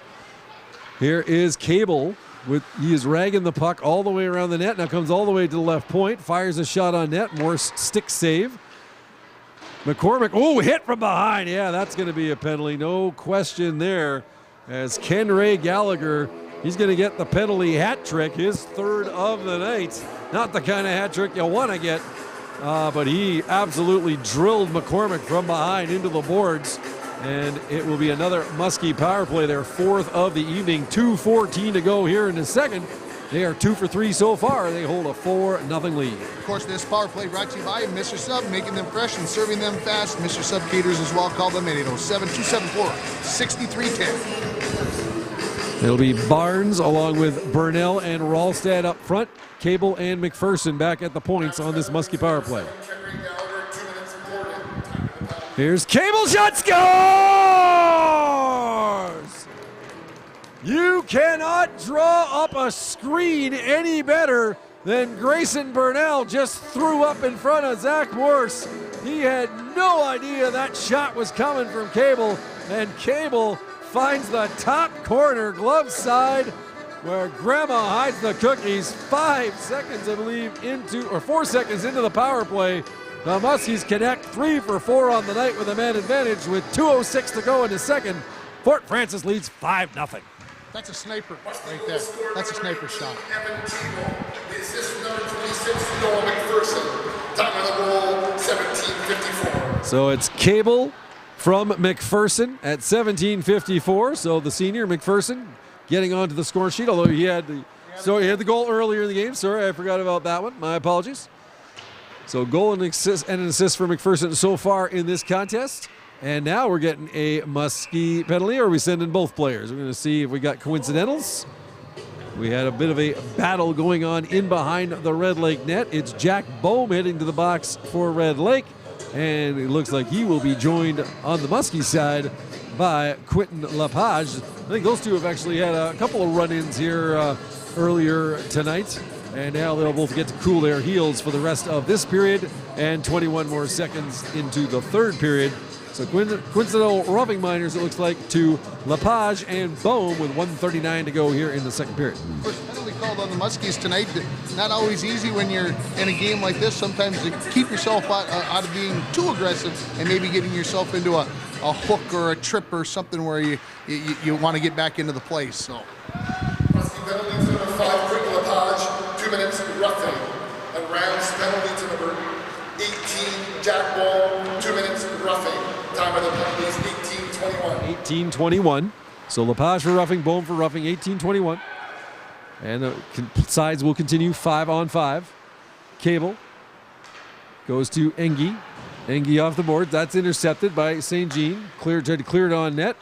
Here is Cable. He is ragging the puck all the way around the net. Now comes all the way to the left point. Fires a shot on net. Morse stick save. McCormick, hit from behind. Yeah, that's going to be a penalty. No question there. As Ken Ray Gallagher, he's going to get the penalty hat trick, his third of the night. Not the kind of hat trick you want to get, but he absolutely drilled McCormick from behind into the boards. And it will be another Muskie power play, their 4th of the evening. 2:14 to go here in the second. They are 2 for 3 so far. They hold a 4-0 lead. Of course, this power play brought to you by Mr. Sub, making them fresh and serving them fast. Mr. Sub caters as well. Call them at 807-274-6310. It'll be Barnes along with Burnell and Ralstad up front. Cable and McPherson back at the points on this Muskie power play. Here's Cable, shot, scores! You cannot draw up a screen any better than Grayson Burnell just threw up in front of Zach Morse. He had no idea that shot was coming from Cable, and Cable finds the top corner, glove side, where Grandma hides the cookies. 5 seconds, I believe, 4 seconds into the power play. The Muskies connect 3 for 4 on the night with a man advantage with 2:06 to go in the second. Fort Francis leads 5-0. That's a sniper right there. That's a sniper shot. Evan Tebow. The assist from number 26, Noah McPherson. Time of the goal, 17:54. So it's Cable from McPherson at 17:54. So the senior McPherson getting onto the score sheet, although he had the goal earlier in the game. Sorry, I forgot about that one. My apologies. So goal and an assist for McPherson so far in this contest. And now we're getting a Muskie penalty, or are we sending both players? We're going to see if we got coincidentals. We had a bit of a battle going on in behind the Red Lake net. It's Jack Bohm heading to the box for Red Lake. And it looks like he will be joined on the Muskie side by Quentin Lepage. I think those two have actually had a couple of run-ins here earlier tonight. And now they'll both get to cool their heels for the rest of this period and 21 more seconds into the third period. So coincidental roughing minors, it looks like, to Lepage and Bohm with 1:39 to go here in the second period. First penalty called on the Muskies tonight. Not always easy when you're in a game like this. Sometimes to keep yourself out of being too aggressive and maybe getting yourself into a hook or a trip or something where you want to get back into the play. So. Muskie penalty to number 5, Quentin Lepage, 2 minutes roughing. And Rams penalty to number 18, Jack Bohm, 2 minutes roughing. Time of the penalty is 18:21. 18:21. So Lepage for roughing, Bohm for roughing, 18:21. And the sides will continue 5-on-5. Cable goes to Engie. Engie off the board. That's intercepted by St. Jean. Tried to clear it on net.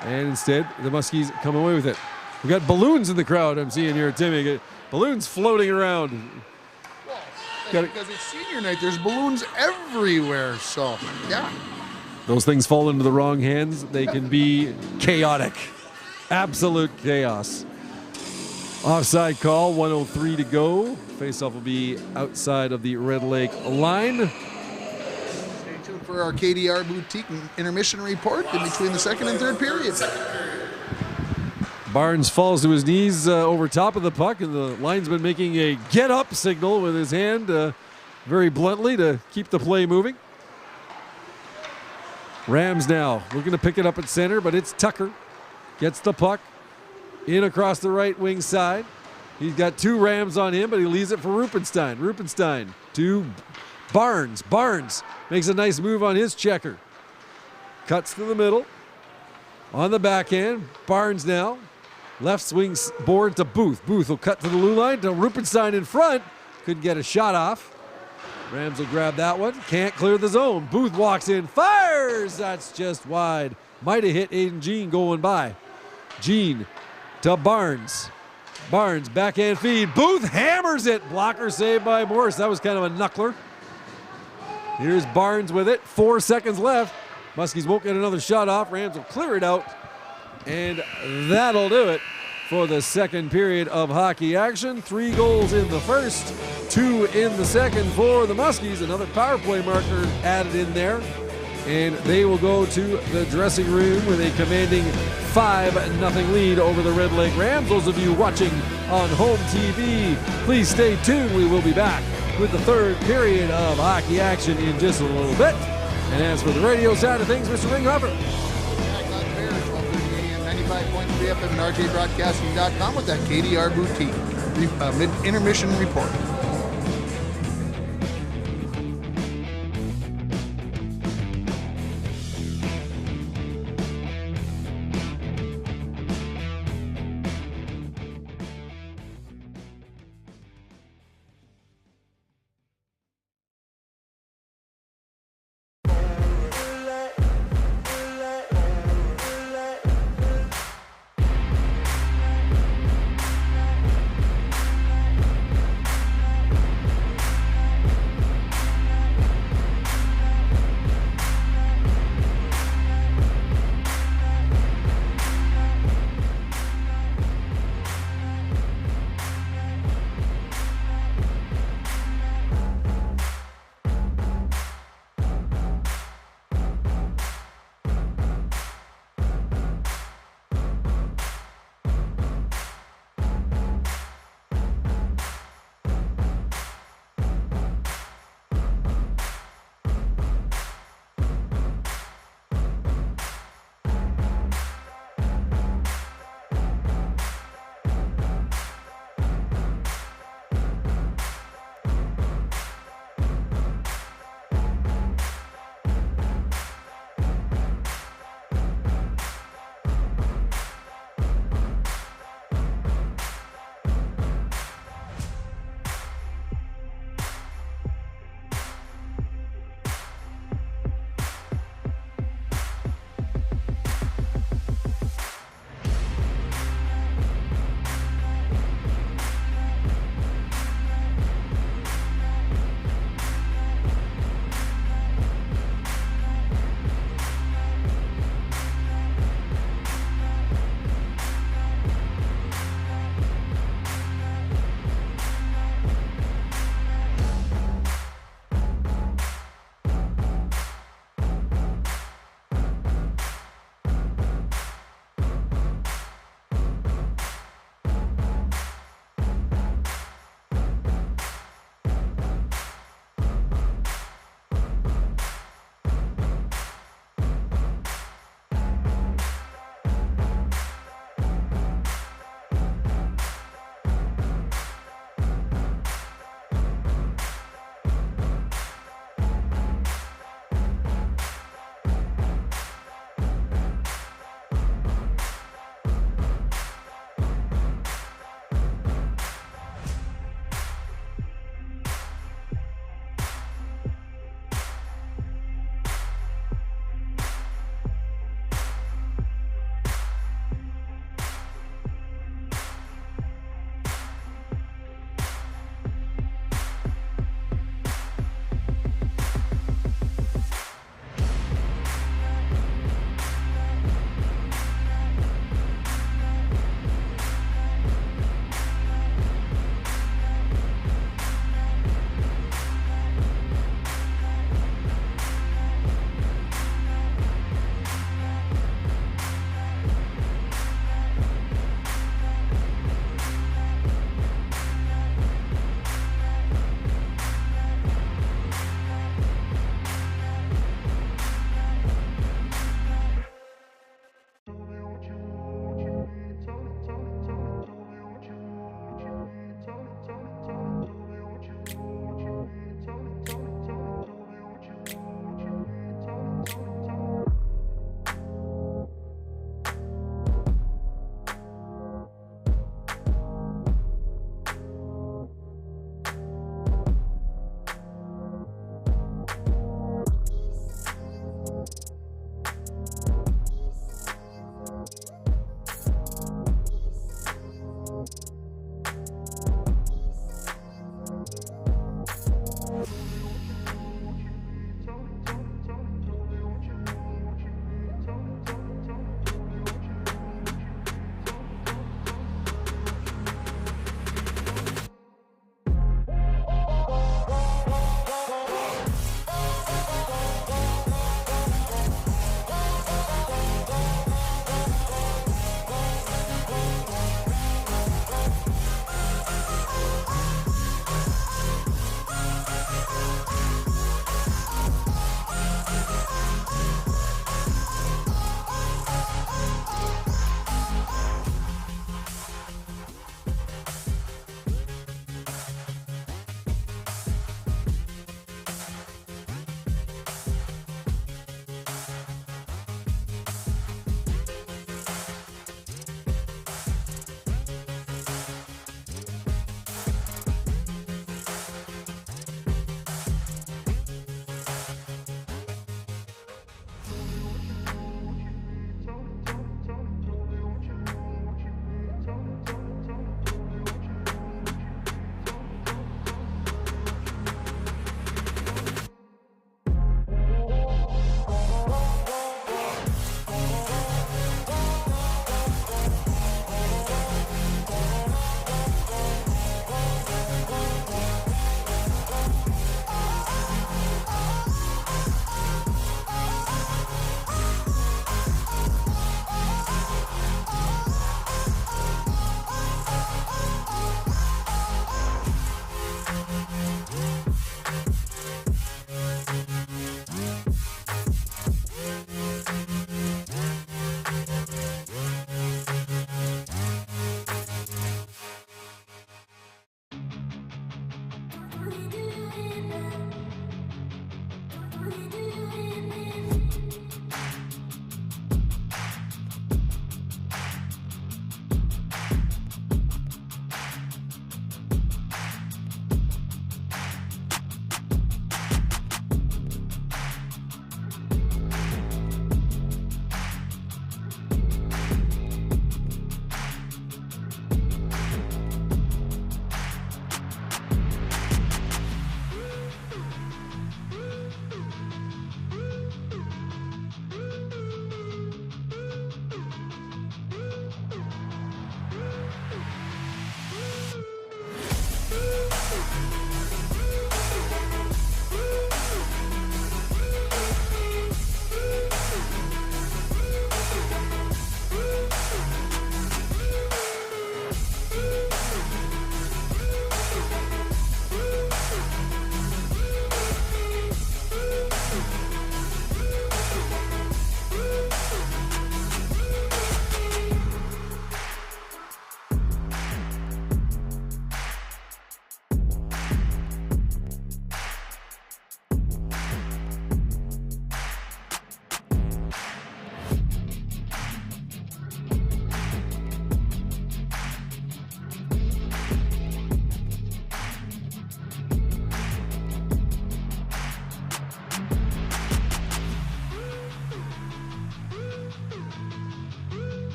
And instead, the Muskies come away with it. We've got balloons in the crowd, I'm seeing here, Timmy. Balloons floating around. Well, because it's senior night, there's balloons everywhere. So, yeah. Those things fall into the wrong hands. They can be chaotic. Absolute chaos. Offside call, 1:03 to go. Faceoff will be outside of the Red Lake line. Stay tuned for our KDR Boutique intermission report in between the second and third periods. Barnes falls to his knees over top of the puck, and the linesman making a get-up signal with his hand very bluntly to keep the play moving. Rams now looking to pick it up at center, but it's Tucker. Gets the puck in across the right wing side. He's got 2 Rams on him, but he leaves it for Rupenstein. Rupenstein to Barnes. Barnes makes a nice move on his checker. Cuts to the middle. On the backhand, Barnes now. Left swing board to Booth. Booth will cut to the blue line to Rupenstein in front. Couldn't get a shot off. Rams will grab that one. Can't clear the zone. Booth walks in, fires. That's just wide. Might have hit Aiden Jean going by. Jean to Barnes. Barnes, backhand feed. Booth hammers it. Blocker saved by Morris. That was kind of a knuckler. Here's Barnes with it. 4 seconds left. Muskies won't get another shot off. Rams will clear it out. And that'll do it for the second period of hockey action. 3 goals in the first, 2 in the second for the Muskies. Another power play marker added in there. And they will go to the dressing room with a commanding 5-0 lead over the Red Lake Rams. Those of you watching on home TV, please stay tuned. We will be back with the third period of hockey action in just a little bit. And as for the radio side of things, Mr. Ringhofer. 95.3 FM and RJBroadcasting.com with that KDR Boutique intermission report.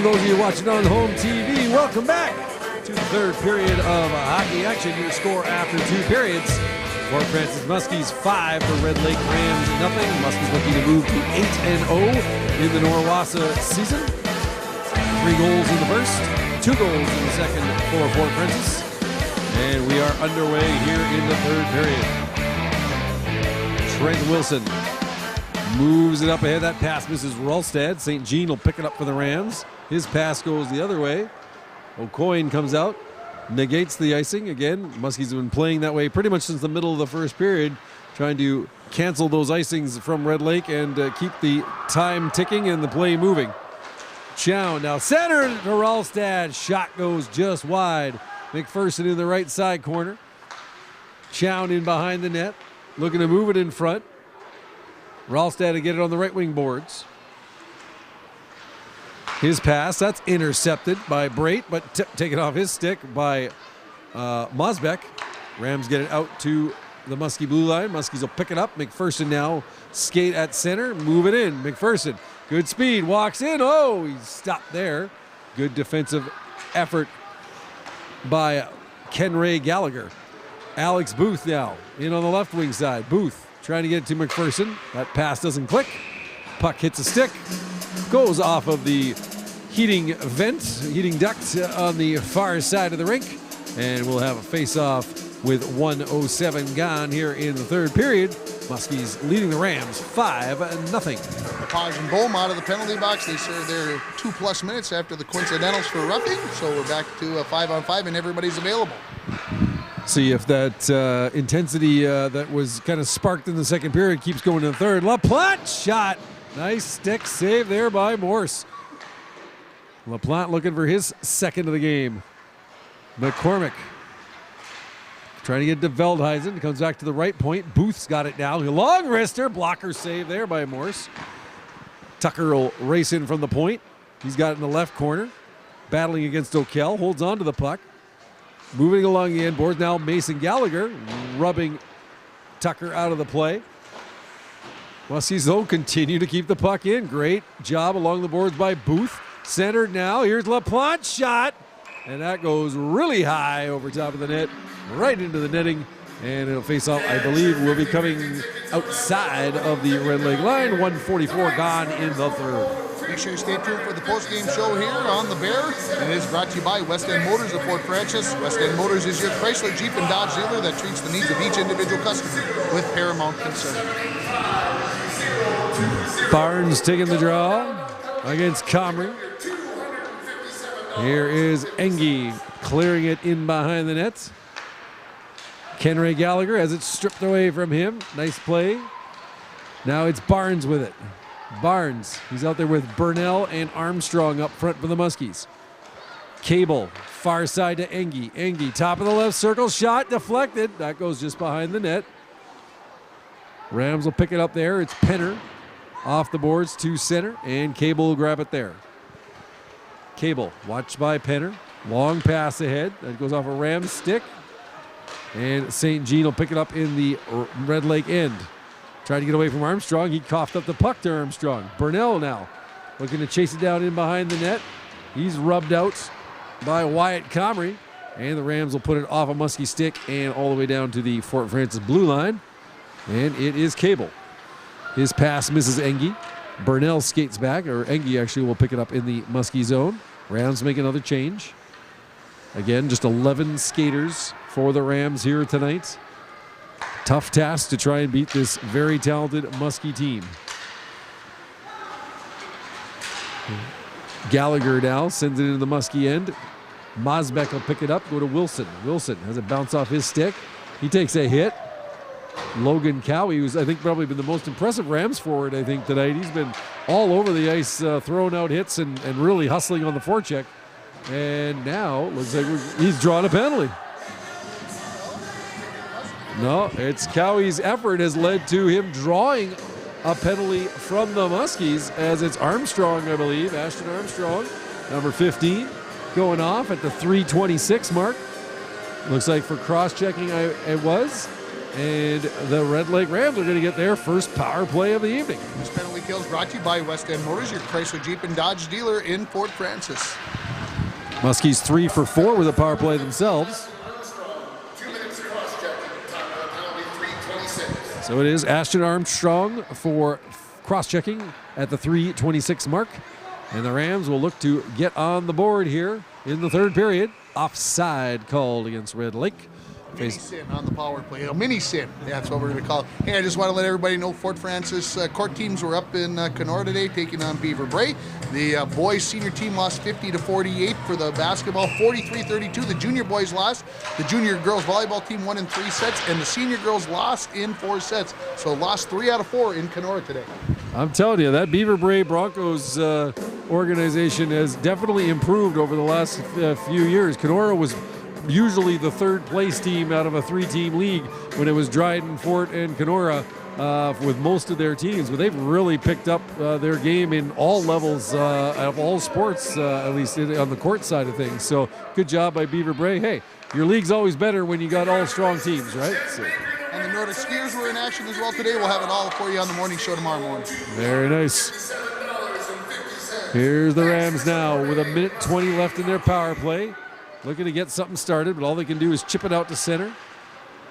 those of you watching on home TV, welcome back to the third period of hockey action. Your score after 2 periods. Fort Francis Muskies 5, the Red Lake Rams nothing. Muskies looking to move to 8-0 in the Norwassa season. 3 goals in the first, 2 goals in the second for Fort Francis. And we are underway here in the third period. Trent Wilson moves it up ahead. That pass misses Ralstad. St. Jean will pick it up for the Rams. His pass goes the other way. O'Coin comes out, negates the icing. Again, Muskies have been playing that way pretty much since the middle of the first period, trying to cancel those icings from Red Lake and keep the time ticking and the play moving. Chow now center to Ralstad. Shot goes just wide. McPherson in the right side corner. Chow in behind the net, looking to move it in front. Ralstad to get it on the right wing boards. His pass, that's intercepted by Brait, but taken off his stick by Mosbeck. Rams get it out to the Muskie blue line. Muskies will pick it up. McPherson now skate at center, move it in. McPherson, good speed, walks in. Oh, he's stopped there. Good defensive effort by Ken Ray Gallagher. Alex Booth now in on the left wing side. Booth trying to get it to McPherson. That pass doesn't click. Puck hits a stick. Goes off of the heating duct on the far side of the rink. And we'll have a face-off with 1:07 gone here in the third period. Muskies leading the Rams 5-0. Lepage and Bohm out of the penalty box. They served their 2+ minutes after the coincidentals for roughing. So we're back to a 5-on-5 and everybody's available. See if that intensity that was kind of sparked in the second period keeps going in the third. LaPlante shot. Nice stick save there by Morse. LaPlante looking for his second of the game. McCormick trying to get to Veldhuizen. Comes back to the right point. Booth's got it now. Long wrister. Blocker save there by Morse. Tucker will race in from the point. He's got it in the left corner. Battling against O'Kell. Holds on to the puck. Moving along the end boards now, Mason Gallagher rubbing Tucker out of the play. Muskies though continue to keep the puck in. Great job along the boards by Booth. Centered now. Here's LaPlante's shot. And that goes really high over top of the net, right into the netting. And it'll face off, I believe, will be coming outside of the Red Lake line. 1:44 gone in the third. Make sure you stay tuned for the post-game show here on The Bear. And it is brought to you by West End Motors of Fort Francis. West End Motors is your Chrysler, Jeep, and Dodge dealer that treats the needs of each individual customer with paramount concern. Barnes taking the draw against Comrie. Here is Engie clearing it in behind the net. Ken Ray Gallagher has it stripped away from him. Nice play. Now it's Barnes with it. Barnes, he's out there with Burnell and Armstrong up front for the Muskies. Cable, far side to Engie. Engie, top of the left circle, shot deflected. That goes just behind the net. Rams will pick it up there. It's Penner off the boards to center, and Cable will grab it there. Cable, watched by Penner. Long pass ahead. That goes off a Rams stick. And St. Jean will pick it up in the Red Lake end. Trying to get away from Armstrong. He coughed up the puck to Armstrong. Burnell now looking to chase it down in behind the net. He's rubbed out by Wyatt Comrie. And the Rams will put it off a Muskie stick and all the way down to the Fort Francis blue line. And it is Cable. His pass misses Engie. Burnell skates back, or Engie actually will pick it up in the Muskie zone. Rams make another change. Again, just 11 skaters for the Rams here tonight. Tough task to try and beat this very talented Muskie team. Gallagher now sends it into the Muskie end. Mosbeck will pick it up, go to Wilson. Wilson has it bounce off his stick. He takes a hit. Logan Cowie, who's I think probably been the most impressive Rams forward, I think, tonight. He's been all over the ice throwing out hits and really hustling on the forecheck. And now looks like he's drawn a penalty. No, it's Cowie's effort has led to him drawing a penalty from the Muskies, as it's Armstrong, I believe, Ashton Armstrong, number 15, going off at the 3:26 mark. Looks like for cross-checking it was. And the Red Lake Rams are going to get their first power play of the evening. This penalty kill is brought to you by West End Motors, your Chrysler Jeep and Dodge dealer in Fort Francis. Muskies 3 for 4 with a power play themselves. 2 minutes cross-checking. Time of the penalty, 3:26. So it is Ashton Armstrong for cross-checking at the 3:26 mark. And the Rams will look to get on the board here in the third period. Offside called against Red Lake. Mini sin on the power play. A mini sin. That's what we're going to call it. Hey, I just want to let everybody know Fort Francis court teams were up in Kenora today taking on Beaver Bray. The boys senior team lost 50-48 for the basketball, 43-32. The junior boys lost. The junior girls volleyball team won in 3 sets, and the senior girls lost in 4 sets. So lost 3 out of 4 in Kenora today. I'm telling you, that Beaver Bray Broncos organization has definitely improved over the last few years. Kenora was usually the third place team out of a 3-team league when it was Dryden, Fort, and Kenora with most of their teams. But they've really picked up their game in all levels of all sports, at least on the court side of things. So good job by Beaver Bray. Hey, your league's always better when you got all strong teams, right? So. And the Nordic skiers were in action as well today. We'll have it all for you on the morning show tomorrow morning. Very nice. Here's the Rams now with 1:20 left in their power play. Looking to get something started, but all they can do is chip it out to center.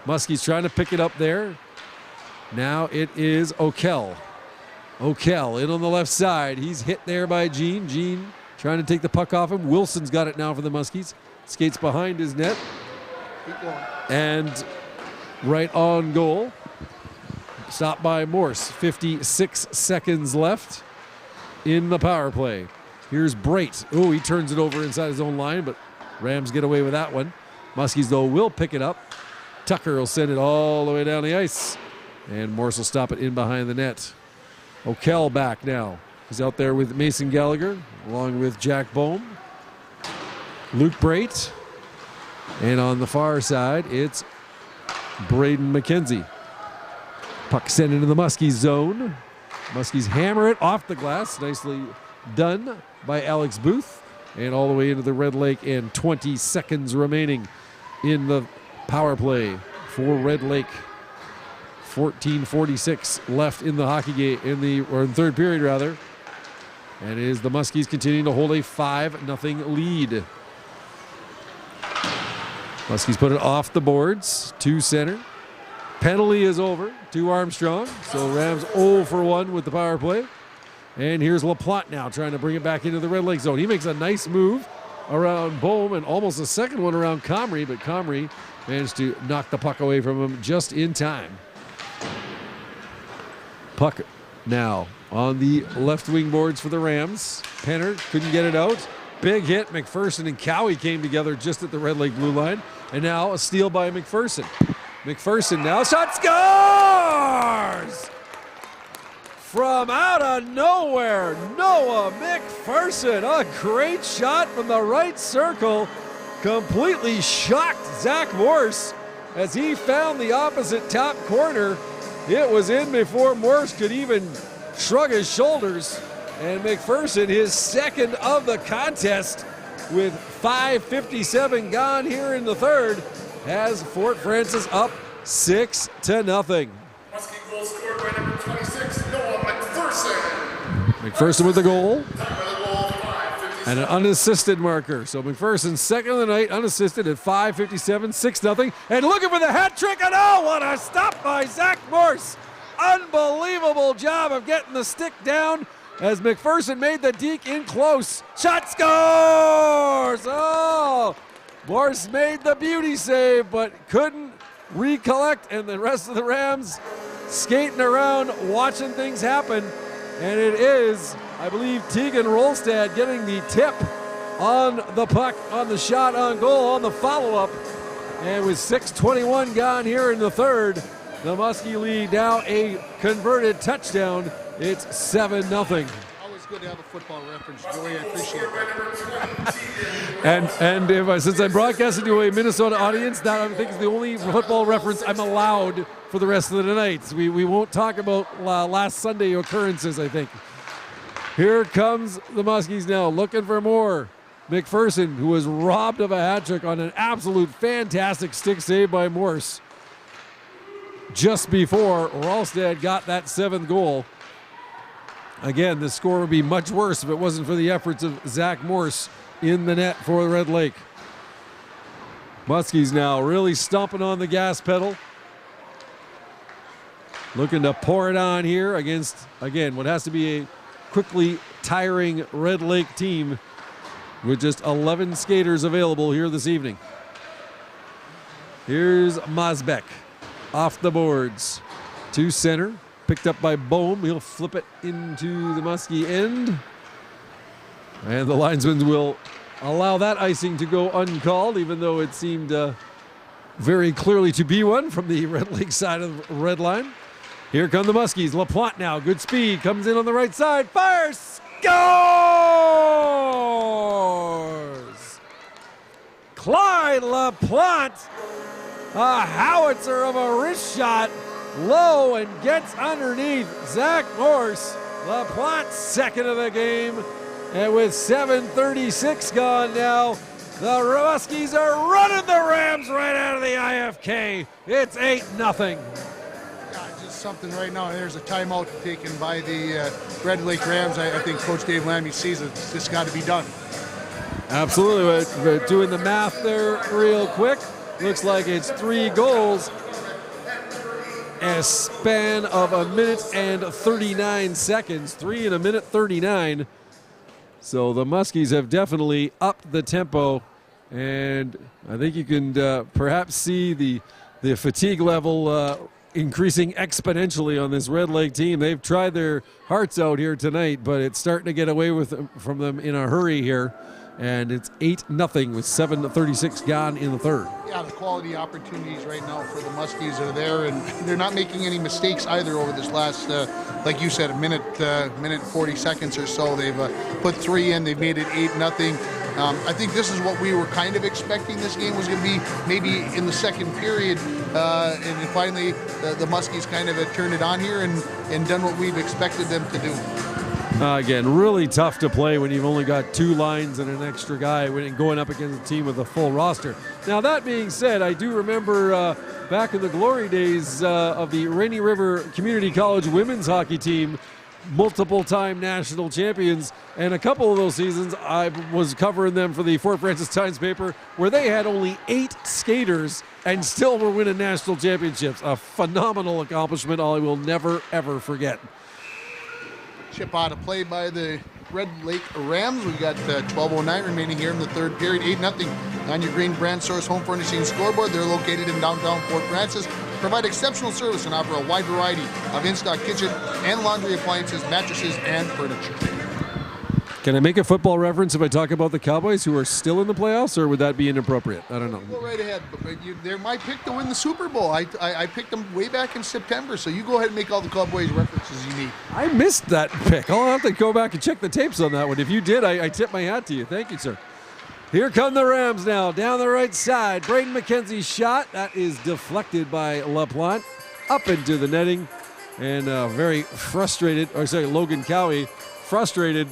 Muskies trying to pick it up there. Now it is O'Kell. O'Kell in on the left side. He's hit there by Gene. Gene trying to take the puck off him. Wilson's got it now for the Muskies. Skates behind his net. Keep going. And right on goal. Stopped by Morse. 56 seconds left in the power play. Here's Brait. Oh, he turns it over inside his own line, but Rams get away with that one. Muskies, though, will pick it up. Tucker will send it all the way down the ice. And Morse will stop it in behind the net. O'Kell back now. He's out there with Mason Gallagher, along with Jack Bohm. Luke Brait. And on the far side, it's Braden McKenzie. Puck sent into the Muskies zone. Muskies hammer it off the glass. Nicely done by Alex Booth. And all the way into the Red Lake, and 20 seconds remaining in the power play for Red Lake. 14:46 left in the hockey game, in third period rather. And it is the Muskies continuing to hold a 5-0 lead. Muskies put it off the boards to center. Penalty is over to Armstrong. So Rams 0 for 1 with the power play. And here's LaPlante now trying to bring it back into the Red Lake zone. He makes a nice move around Bohm and almost a second one around Comrie, but Comrie managed to knock the puck away from him just in time. Puck now on the left wing boards for the Rams. Penner couldn't get it out. Big hit. McPherson and Cowie came together just at the Red Lake blue line. And now a steal by McPherson. McPherson now shot, scores! From out of nowhere, Noah McPherson, a great shot from the right circle, completely shocked Zach Morse as he found the opposite top corner. It was in before Morse could even shrug his shoulders, and McPherson, his second of the contest, with 5:57 gone here in the third, has Fort Francis up 6-0. Muskie goal scored by number 26, Noah McPherson. McPherson with the goal. Time of the goal, 5:57. And an unassisted marker. So McPherson, second of the night, unassisted at 5:57, 6-0. And looking for the hat trick, and oh, what a stop by Zach Morse. Unbelievable job of getting the stick down as McPherson made the deke in close. Shot, scores! Oh, Morse made the beauty save, but couldn't recollect, and the rest of the Rams skating around, watching things happen. And it is, I believe, Tegan Rolstad getting the tip on the puck, on the shot on goal, on the follow-up. And with 6:21 gone here in the third, the Muskie lead now a converted touchdown. It's 7-0. Always good to have a football reference, Joey. I appreciate it. And if since I'm broadcasting to a Minnesota audience, that I think is the only football reference I'm allowed for the rest of the night. We won't talk about last Sunday occurrences, I think. Here comes the Muskies now, looking for more. McPherson, who was robbed of a hat trick on an absolute fantastic stick save by Morse. just before Ralstad got that 7th goal. Again, the score would be much worse if it wasn't for the efforts of Zach Morse in the net for the Red Lake. Muskies now really stomping on the gas pedal. Looking to pour it on here against, again, what has to be a quickly tiring Red Lake team with just 11 skaters available here this evening. Here's Masbeck off the boards to center. Picked up by Bohm. He'll flip it into the Muskie end. And the linesmen will allow that icing to go uncalled, even though it seemed very clearly to be one from the Red Lake side of the red line. Here come the Muskies. LaPlante now, good speed, comes in on the right side, fires, scores! Clyde LaPlante, a howitzer of a wrist shot, low and gets underneath Zach Morse. LaPlante second of the game, and with 7:36 gone now, the Muskies are running the Rams right out of the IFK. It's 8-0. Just something right now. There's a timeout taken by the Red Lake Rams. I think Coach Dave Lamy sees it. It's just got to be done. Absolutely. We're doing the math there real quick. Looks like it's 3 goals. A span of 1 minute and 39 seconds. 3 in 1 minute 39. So the Muskies have definitely upped the tempo, and I think you can perhaps see the fatigue level increasing exponentially on this Red Lake team. They've tried their hearts out here tonight, but it's starting to get away from them in a hurry here. And it's 8-0 with 7:36 gone in the third. Yeah, the quality opportunities right now for the Muskies are there, and they're not making any mistakes either over this last, like you said, minute 40 seconds or so. They've put 3 in. They've made it 8-0. I think this is what we were kind of expecting this game was going to be, maybe in the second period, and finally the Muskies kind of turned it on here and done what we've expected them to do. Again, really tough to play when you've only got 2 lines and an extra guy going up against a team with a full roster. Now, that being said, I do remember back in the glory days of the Rainy River Community College women's hockey team, multiple-time national champions, and a couple of those seasons I was covering them for the Fort Francis Times paper, where they had only 8 skaters and still were winning national championships. A phenomenal accomplishment I will never, ever forget. Chip out of play by the Red Lake Rams. We got 12:09 remaining here in the third period. 8-0 on your Green Brand Source Home Furnishing scoreboard. They're located in downtown Fort Francis. Provide exceptional service and offer a wide variety of in-stock kitchen and laundry appliances, mattresses, and furniture. Can I make a football reference if I talk about the Cowboys, who are still in the playoffs, or would that be inappropriate? I don't know. Go right ahead. They're my pick to win the Super Bowl. I picked them way back in September, so you go ahead and make all the Cowboys references you need. I missed that pick. I'll have to go back and check the tapes on that one. If you did, I tip my hat to you. Thank you, sir. Here come the Rams now, down the right side. Braden McKenzie's shot. That is deflected by LaPlante. Up into the netting. And very frustrated, Logan Cowie. Frustrated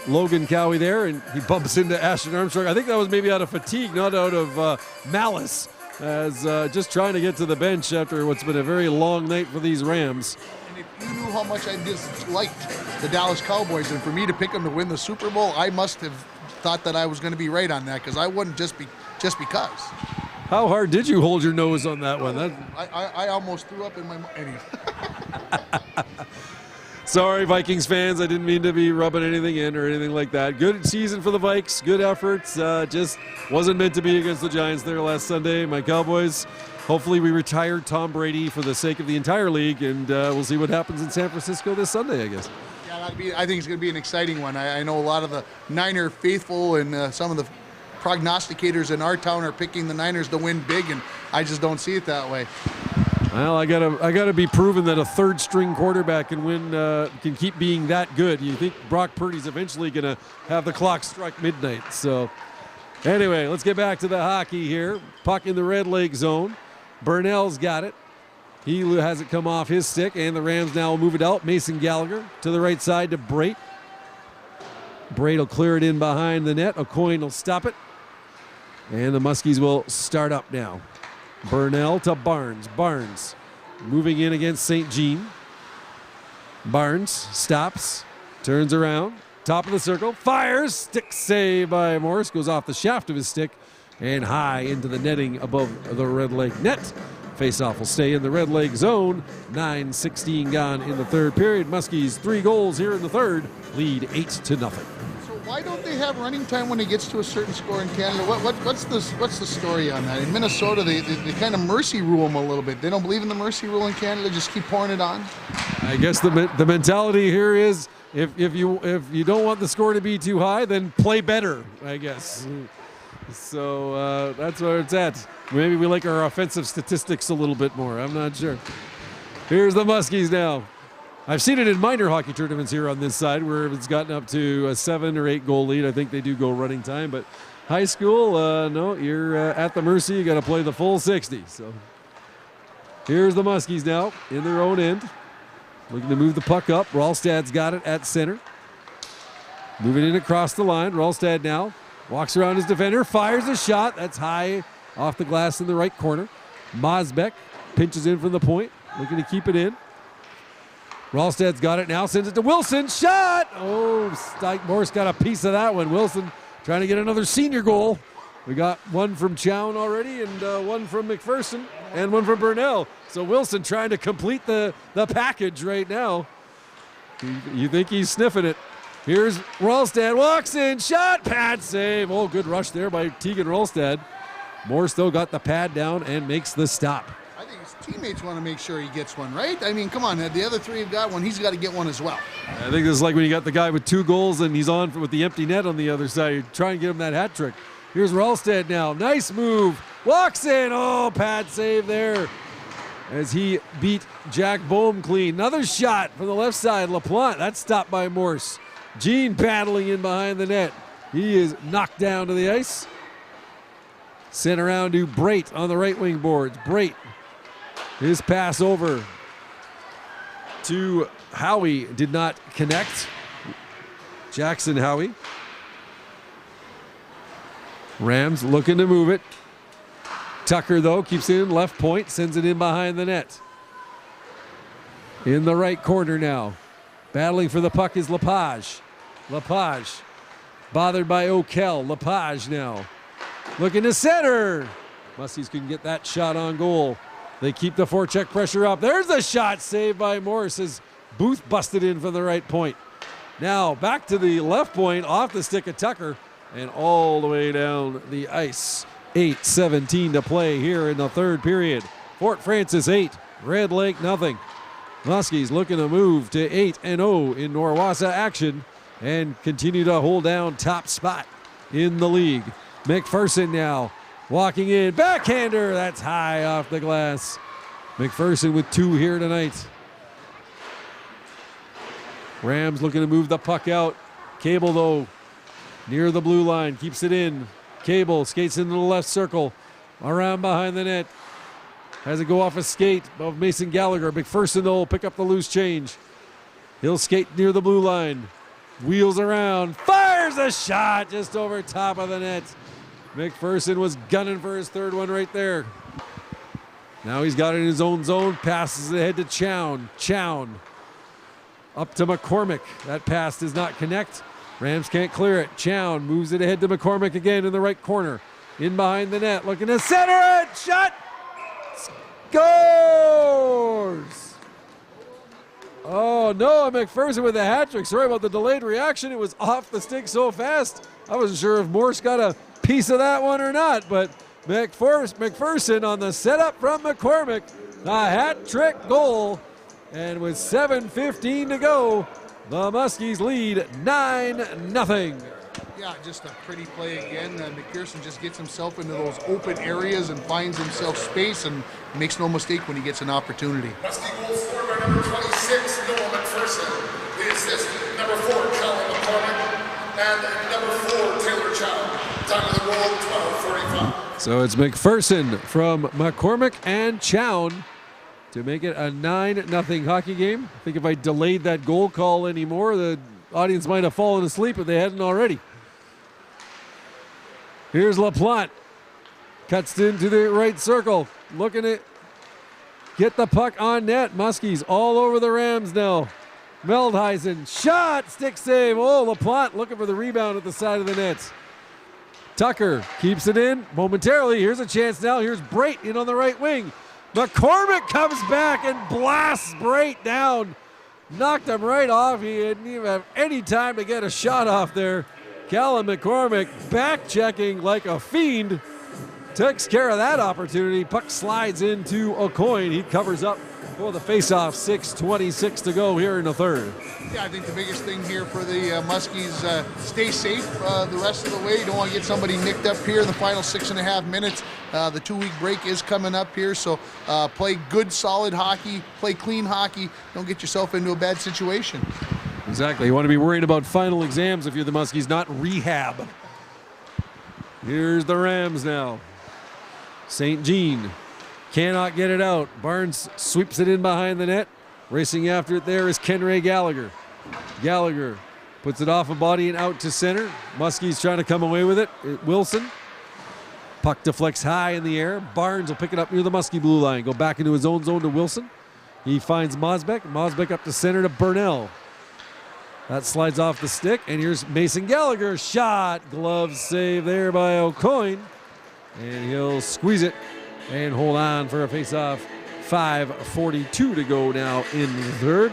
Logan Cowie there, and he bumps into Ashton Armstrong. I think that was maybe out of fatigue, not out of malice, as just trying to get to the bench after what's been a very long night for these Rams. And if you knew how much I disliked the Dallas Cowboys, and for me to pick them to win the Super Bowl, I must have thought that I was going to be right on that, because I wouldn't just because. How hard did you hold your nose on that one? I almost threw up in my mind. Sorry, Vikings fans. I didn't mean to be rubbing anything in or anything like that. Good season for the Vikes. Good efforts. Just wasn't meant to be against the Giants there last Sunday. My Cowboys, hopefully we retired Tom Brady for the sake of the entire league, and we'll see what happens in San Francisco this Sunday, I guess. Yeah, I think it's going to be an exciting one. I know a lot of the Niner faithful and some of the prognosticators in our town are picking the Niners to win big, and I just don't see it that way. Well, I gotta be proven that a third-string quarterback can keep being that good. You think Brock Purdy's eventually gonna have the clock strike midnight? So, anyway, let's get back to the hockey here. Puck in the Red Lake zone. Burnell's got it. He has it come off his stick, and the Rams now will move it out. Mason Gallagher to the right side to Brait. Brait will clear it in behind the net. O'Coin will stop it, and the Muskies will start up now. Burnell to Barnes. Barnes moving in against St. Jean. Barnes stops, turns around, top of the circle, fires, stick save by Morris, goes off the shaft of his stick and high into the netting above the Red Lake net. Faceoff will stay in the Red Lake zone. 9:16 gone in the third period. Muskies 3 goals here in the third, lead 8-0. So why don't they have running time when it gets to a certain score in Canada? What's the story on that? In Minnesota, they kind of mercy rule them a little bit. They don't believe in the mercy rule in Canada. Just keep pouring it on. I guess the mentality here is if you don't want the score to be too high, then play better, I guess. So that's where it's at. Maybe we like our offensive statistics a little bit more. I'm not sure. Here's the Muskies now. I've seen it in minor hockey tournaments here on this side where it's gotten up to a 7 or 8 goal lead. I think they do go running time, but high school, no, you're at the mercy. You got to play the full 60. So here's the Muskies now in their own end, looking to move the puck up. Ralstad's got it at center, moving in across the line. Ralstad now walks around his defender, fires a shot. That's high off the glass in the right corner. Mosbeck pinches in from the point, looking to keep it in. Ralstad's got it now, sends it to Wilson. Shot! Oh, Morris got a piece of that one. Wilson trying to get another senior goal. We got one from Chown already, and one from McPherson, and one from Burnell. So Wilson trying to complete the package right now. You think he's sniffing it. Here's Ralstad, walks in, shot, pad save. Oh, good rush there by Tegan Ralstad. Morris still got the pad down and makes the stop. I think his teammates want to make sure he gets one, right? I mean, come on, the other 3 have got one. He's got to get one as well. I think this is like when you got the guy with 2 goals and he's on with the empty net on the other side. You try and get him that hat trick. Here's Ralstad now. Nice move. Walks in. Oh, pad save there as he beat Jack Bohm clean. Another shot from the left side. LaPlante. That's stopped by Morse. Gene battling in behind the net. He is knocked down to the ice. Sent around to Brait on the right wing boards. Brait, his pass over to Howie did not connect. Jackson Howie. Rams looking to move it. Tucker, though, keeps it in left point, sends it in behind the net. In the right corner now. Battling for the puck is Lepage. Lepage, bothered by O'Kell. Lepage now. Looking to center. Muskies can get that shot on goal. They keep the forecheck pressure up. There's the shot saved by Morris as Booth busted in from the right point. Now back to the left point off the stick of Tucker and all the way down the ice. 8:17 to play here in the third period. Fort Francis 8, Red Lake nothing. Muskies looking to move to 8-0 in Norwassa action and continue to hold down top spot in the league. McPherson now walking in, backhander, that's high off the glass. McPherson with 2 here tonight. Rams looking to move the puck out. Cable, though, near the blue line, keeps it in. Cable skates into the left circle, around behind the net. Has it go off a skate of Mason Gallagher. McPherson, though, will pick up the loose change. He'll skate near the blue line. Wheels around, fires a shot just over top of the net. McPherson was gunning for his third one right there. Now he's got it in his own zone, passes it ahead to Chown. Chown up to McCormick. That pass does not connect. Rams can't clear it. Chown moves it ahead to McCormick again in the right corner. In behind the net, looking to center it. Shot! Scores! Oh, Noah McPherson with a hat trick. Sorry about the delayed reaction. It was off the stick so fast. I wasn't sure if Morse got a piece of that one or not, but McPherson on the setup from McCormick. A hat trick goal. And with 7:15 to go, the Muskies lead 9-0. Yeah, just a pretty play again. McPherson just gets himself into those open areas and finds himself space and makes no mistake when he gets an opportunity. Muskie goal scored by number 26, Noah McPherson. The assist, number 4, Colin McCormick, and number 4, Taylor Chow. Time of the goal, 12:45. So it's McPherson from McCormick and Chown to make it a 9-0 hockey game. I think if I delayed that goal call anymore, the audience might have fallen asleep if they hadn't already. Here's LaPlante. Cuts into the right circle. Looking at get the puck on net. Muskies all over the Rams now. Meldheisen, shot, stick save. Oh, LaPlante looking for the rebound at the side of the net. Tucker keeps it in momentarily. Here's a chance now. Here's Brait in on the right wing. McCormick comes back and blasts Brait down. Knocked him right off. He didn't even have any time to get a shot off there. Callum McCormick back checking like a fiend. Takes care of that opportunity. Puck slides into O'Coin. He covers up for the faceoff. 6:26 to go here in the third. Yeah, I think the biggest thing here for the Muskies, stay safe the rest of the way. You don't want to get somebody nicked up here in the final 6.5 minutes. The 2-week break is coming up here, so play good, solid hockey, play clean hockey. Don't get yourself into a bad situation. Exactly. You want to be worried about final exams if you're the Muskies, not rehab. Here's the Rams now. St. Jean cannot get it out. Barnes sweeps it in behind the net. Racing after it there is Kenray Gallagher. Gallagher puts it off a body and out to center. Muskies trying to come away with it. Wilson. Puck deflects high in the air. Barnes will pick it up near the Muskie blue line. Go back into his own zone to Wilson. He finds Mosbeck. Mosbeck up to center to Burnell. That slides off the stick. And here's Mason Gallagher. Shot. Glove save there by O'Coin. And he'll squeeze it and hold on for a face-off. 5:42 to go now in the third.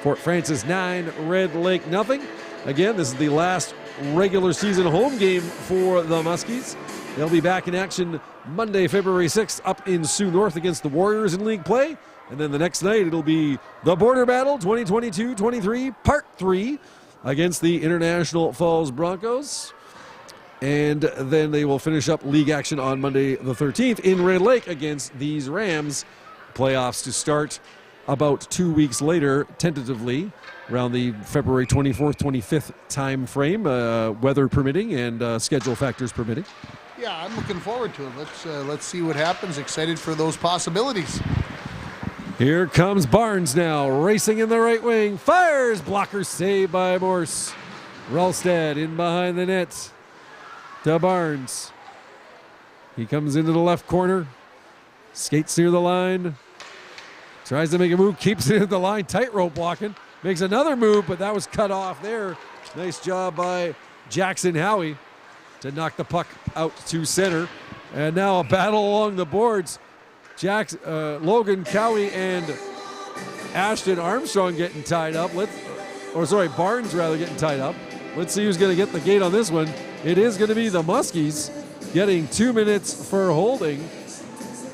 Fort Francis 9, Red Lake nothing. Again, this is the last regular season home game for the Muskies. They'll be back in action Monday, February 6th up in Sioux North against the Warriors in league play. And then the next night it'll be the Border Battle 2022-23 Part 3 against the International Falls Broncos. And then they will finish up league action on Monday the 13th in Red Lake against these Rams. Playoffs to start about 2 weeks later, tentatively, around the February 24th, 25th time frame, weather permitting and schedule factors permitting. Yeah, I'm looking forward to it. Let's see what happens. Excited for those possibilities. Here comes Barnes now, racing in the right wing. Fires! Blocker saved by Morse. Ralstad in behind the net to Barnes. He comes into the left corner. Skates near the line. Tries to make a move. Keeps it at the line. Tightrope blocking. Makes another move, but that was cut off there. Nice job by Jackson Howie to knock the puck out to center. And now a battle along the boards. Logan Cowie and Ashton Armstrong getting tied up. Barnes rather getting tied up. Let's see who's going to get the gate on this one. It is going to be the Muskies getting 2 minutes for holding.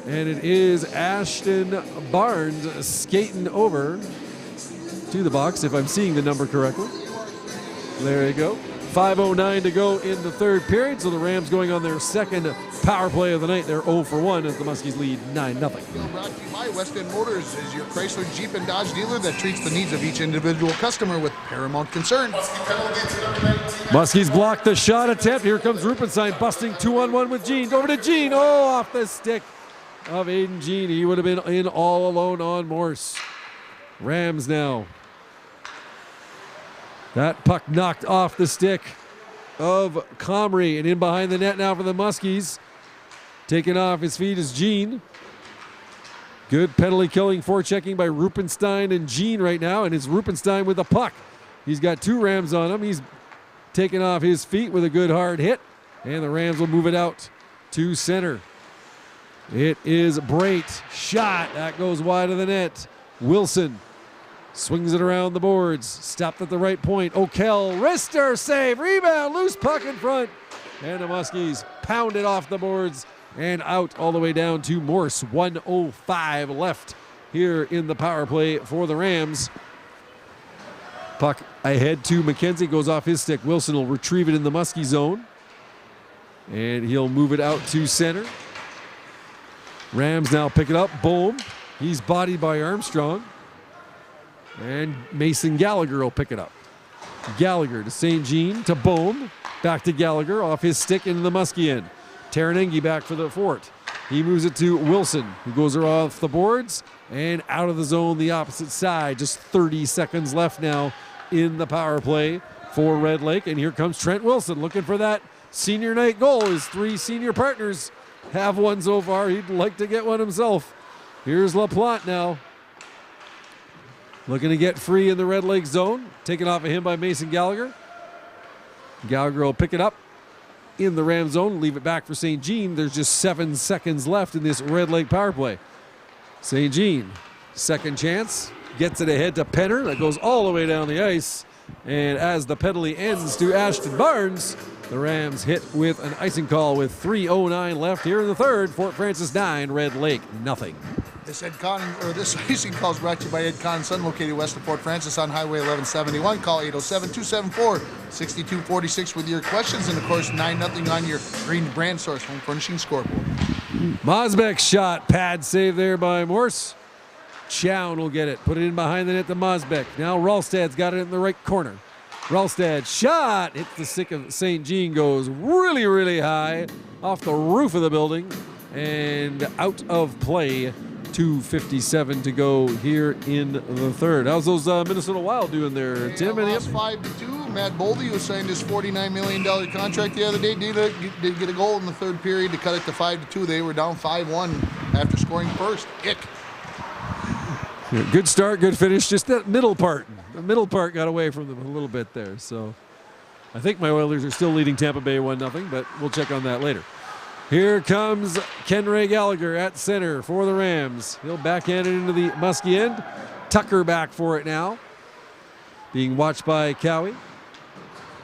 And it is Ashton Barnes skating over to the box, if I'm seeing the number correctly. There you go. 5:09 to go in the third period. So the Rams going on their second power play of the night. They're 0 for 1 as the Muskies lead 9-0. Brought to you by West End Motors is your Chrysler, Jeep, and Dodge dealer that treats the needs of each individual customer with paramount concern. Muskies block the shot attempt. Here comes Rupenstein busting 2-on-1 with Jean. Over to Jean. Oh, off the stick of Aiden Jean. He would have been in all alone on Morse. Rams now. That puck knocked off the stick of Comrie and in behind the net now for the Muskies. Taking off his feet is Jean. Good penalty killing forechecking by Rupenstein and Jean right now, and it's Rupenstein with the puck. He's got two Rams on him. He's taken off his feet with a good hard hit, and the Rams will move it out to center. It is Brait. Shot. That goes wide of the net. Wilson swings it around the boards. Stopped at the right point. O'Kell. Wrister save. Rebound. Loose puck in front. And the Muskies pound it off the boards and out all the way down to Morse. 1:05 left here in the power play for the Rams. Puck ahead to McKenzie. Goes off his stick. Wilson will retrieve it in the Muskie zone. And he'll move it out to center. Rams now pick it up. Bohm. He's bodied by Armstrong. And Mason Gallagher will pick it up. Gallagher to St. Jean to Bohm. Back to Gallagher off his stick into the Muskie end. Taranengi back for the Fort. He moves it to Wilson, who goes off the boards and out of the zone the opposite side. Just 30 seconds left now in the power play for Red Lake. And here comes Trent Wilson looking for that senior night goal. His three senior partners have one so far. He'd like to get one himself. Here's LaPlante now. Looking to get free in the Red Lake zone. Taken off of him by Mason Gallagher. Gallagher will pick it up in the Ram zone, leave it back for St. Jean. There's just 7 seconds left in this Red Lake power play. St. Jean, second chance, gets it ahead to Penner. That goes all the way down the ice. And as the penalty ends to Ashton Barnes, the Rams hit with an icing call with 3:09 left here in the third. Fort Francis 9, Red Lake nothing. This icing call is brought to you by Ed Con Son, located west of Fort Francis on Highway 1171. Call 807-274-6246 with your questions, and of course 9-0 on your Green Brand Source home furnishing scoreboard. Mosbeck's shot, pad save there by Morse. Chown will get it, put it in behind the net to Mosbeck. Now Ralstad's got it in the right corner. Ralstad shot, hits the stick of St. Jean, goes really, really high off the roof of the building and out of play. 2:57 to go here in the third. How's those Minnesota Wild doing there, Tim? Lost 5-2. Matt Boldy, who signed his $49 million contract the other day, did get a goal in the third period to cut it to 5-2. They were down 5-1 after scoring first. Ick. Good start, good finish. Just that middle part. The middle part got away from them a little bit there. So I think my Oilers are still leading Tampa Bay 1-0, but we'll check on that later. Here comes Kenray Gallagher at center for the Rams. He'll backhand it into the Muskie end. Tucker back for it now. Being watched by Cowie.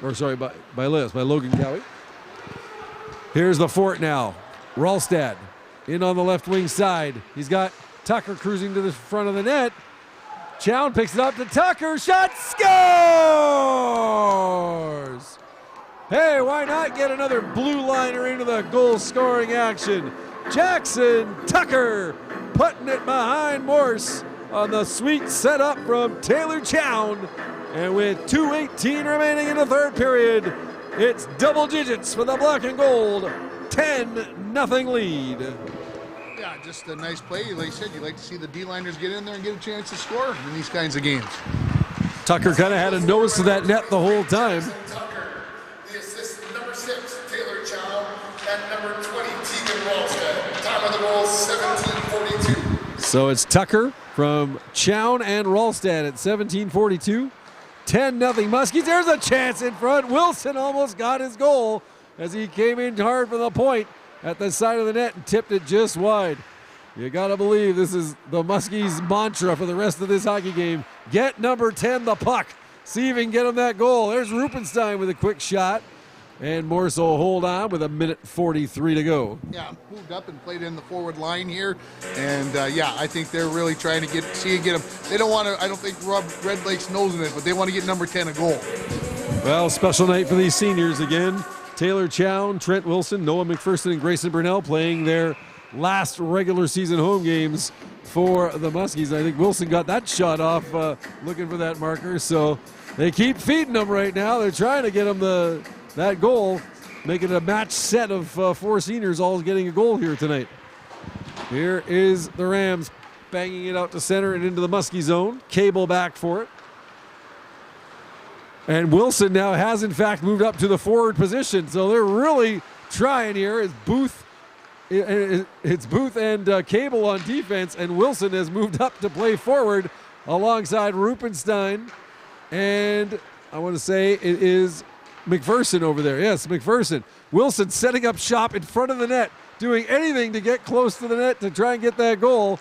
Or sorry, by Logan Cowie. Here's the Fort now. Ralstad in on the left wing side. He's got Tucker cruising to the front of the net. Chown picks it up to Tucker. Shot, scores! Hey, why not get another blue liner into the goal scoring action? Jackson Tucker putting it behind Morse on the sweet setup from Taylor Chown. And with 2:18 remaining in the third period, it's double digits for the black and gold. 10-0 lead. Yeah, just a nice play. Like I said, you like to see the D-liners get in there and get a chance to score in these kinds of games. Tucker kind of had a nose to that net the whole time. The assist, number 6, Taylor Chow, and number 20, Tegan Ralstad. Time of the goal, 17:42. So it's Tucker from Chown and Ralstad at 17:42. 10-0 Muskies. There's a chance in front. Wilson almost got his goal as he came in hard for the point at the side of the net and tipped it just wide. You got to believe this is the Muskies' mantra for the rest of this hockey game. Get number 10 the puck. See if you can get him that goal. There's Rupenstein with a quick shot. And Morse will hold on with 1:43 to go. Yeah, moved up and played in the forward line here. And, yeah, I think they're really trying to get him. They don't want to, I don't think Red Lake's nosing it, but they want to get number 10 a goal. Well, special night for these seniors again. Taylor Chown, Trent Wilson, Noah McPherson, and Grayson Burnell playing their last regular season home games for the Muskies. I think Wilson got that shot off looking for that marker. So they keep feeding them right now. They're trying to get him that goal, making it a match set of 4 seniors all getting a goal here tonight. Here is the Rams banging it out to center and into the Muskie zone. Cable back for it. And Wilson now has, in fact, moved up to the forward position. So they're really trying here. It's Booth and Cable on defense, and Wilson has moved up to play forward alongside Rupenstein. And I want to say it is McPherson over there. Yes, McPherson. Wilson setting up shop in front of the net, doing anything to get close to the net to try and get that goal.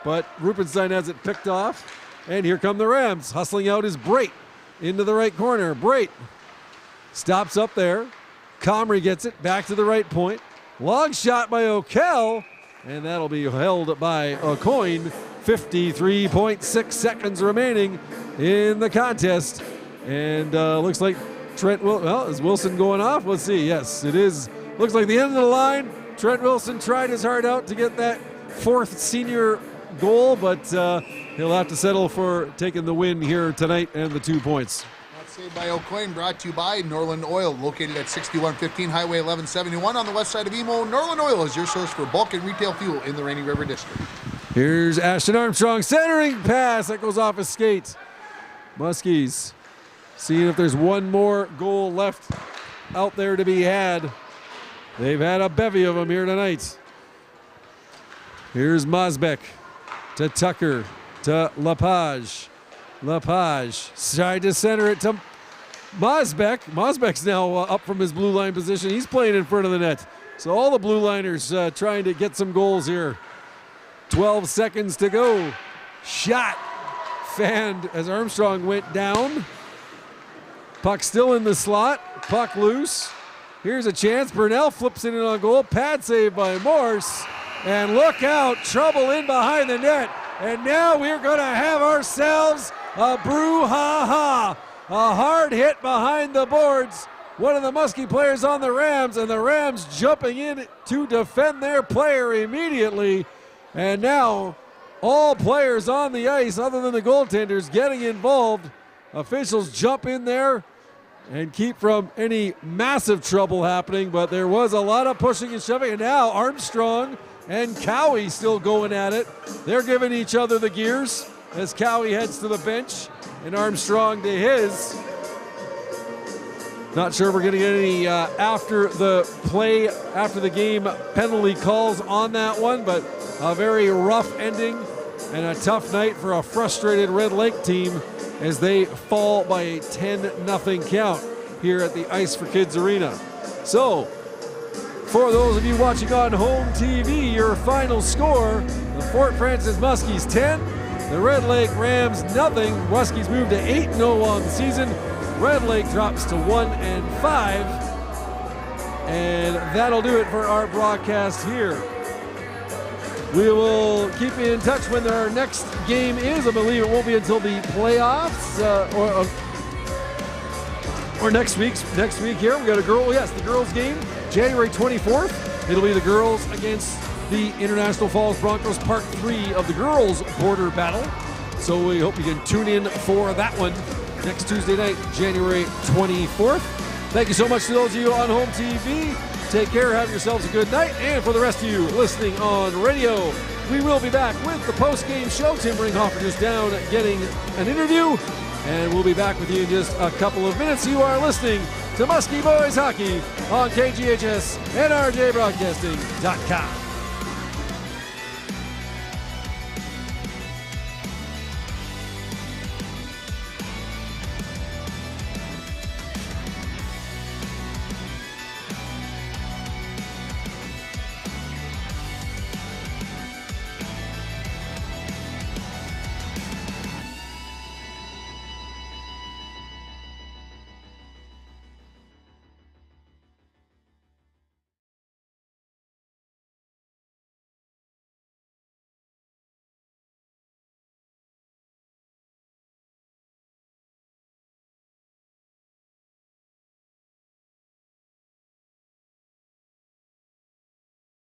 But Rupenstein has it picked off. And here come the Rams. Hustling out is Brait into the right corner. Brait stops up there. Comrie gets it back to the right point. Long shot by O'Kell, and that'll be held by Aucoin. 53.6 seconds remaining in the contest. And looks like is Wilson going off? Let's see. Yes, it is. Looks like the end of the line. Trent Wilson tried his heart out to get that 4th senior goal, but he'll have to settle for taking the win here tonight and the 2 points. That's saved by Aucoin, brought to you by Norland Oil, located at 6115 Highway 1171 on the west side of Emo. Norland Oil is your source for bulk and retail fuel in the Rainy River District. Here's Ashton Armstrong, centering pass that goes off his skate. Muskies seeing if there's one more goal left out there to be had. They've had a bevy of them here tonight. Here's Mosbeck to Tucker to Lepage. Lepage tried to center it to Mosbeck. Mosbeck's now up from his blue line position. He's playing in front of the net. So all the blue liners trying to get some goals here. 12 seconds to go. Shot fanned as Armstrong went down. Puck still in the slot. Puck loose. Here's a chance. Burnell flips it in on goal. Pad save by Morse. And look out. Trouble in behind the net. And now we're going to have ourselves a brouhaha. A hard hit behind the boards. One of the Muskie players on the Rams, and the Rams jumping in to defend their player immediately. And now all players on the ice, other than the goaltenders, getting involved. Officials jump in there and keep from any massive trouble happening, but there was a lot of pushing and shoving. And now Armstrong and Cowie still going at it. They're giving each other the gears as Cowie heads to the bench and Armstrong to his. Not sure we're going to get any after the game penalty calls on that one, but a very rough ending and a tough night for a frustrated Red Lake team as they fall by a 10-0 count here at the Ice for Kids Arena. So, for those of you watching on home TV, your final score, the Fort Francis Muskies 10, the Red Lake Rams nothing. Muskies move to 8-0 on the season. Red Lake drops to 1-5. And that'll do it for our broadcast here. We will keep you in touch when our next game is. I believe it won't be until the playoffs or next week here. We got the girls game, January 24th. It'll be the girls against the International Falls Broncos, part 3 of the girls border battle. So we hope you can tune in for that one next Tuesday night, January 24th. Thank you so much to those of you on home TV. Take care, have yourselves a good night, and for the rest of you listening on radio, we will be back with the post-game show. Tim Ringhofer just down getting an interview, and we'll be back with you in just a couple of minutes. You are listening to Muskie Boys Hockey on KGHS and RJBroadcasting.com.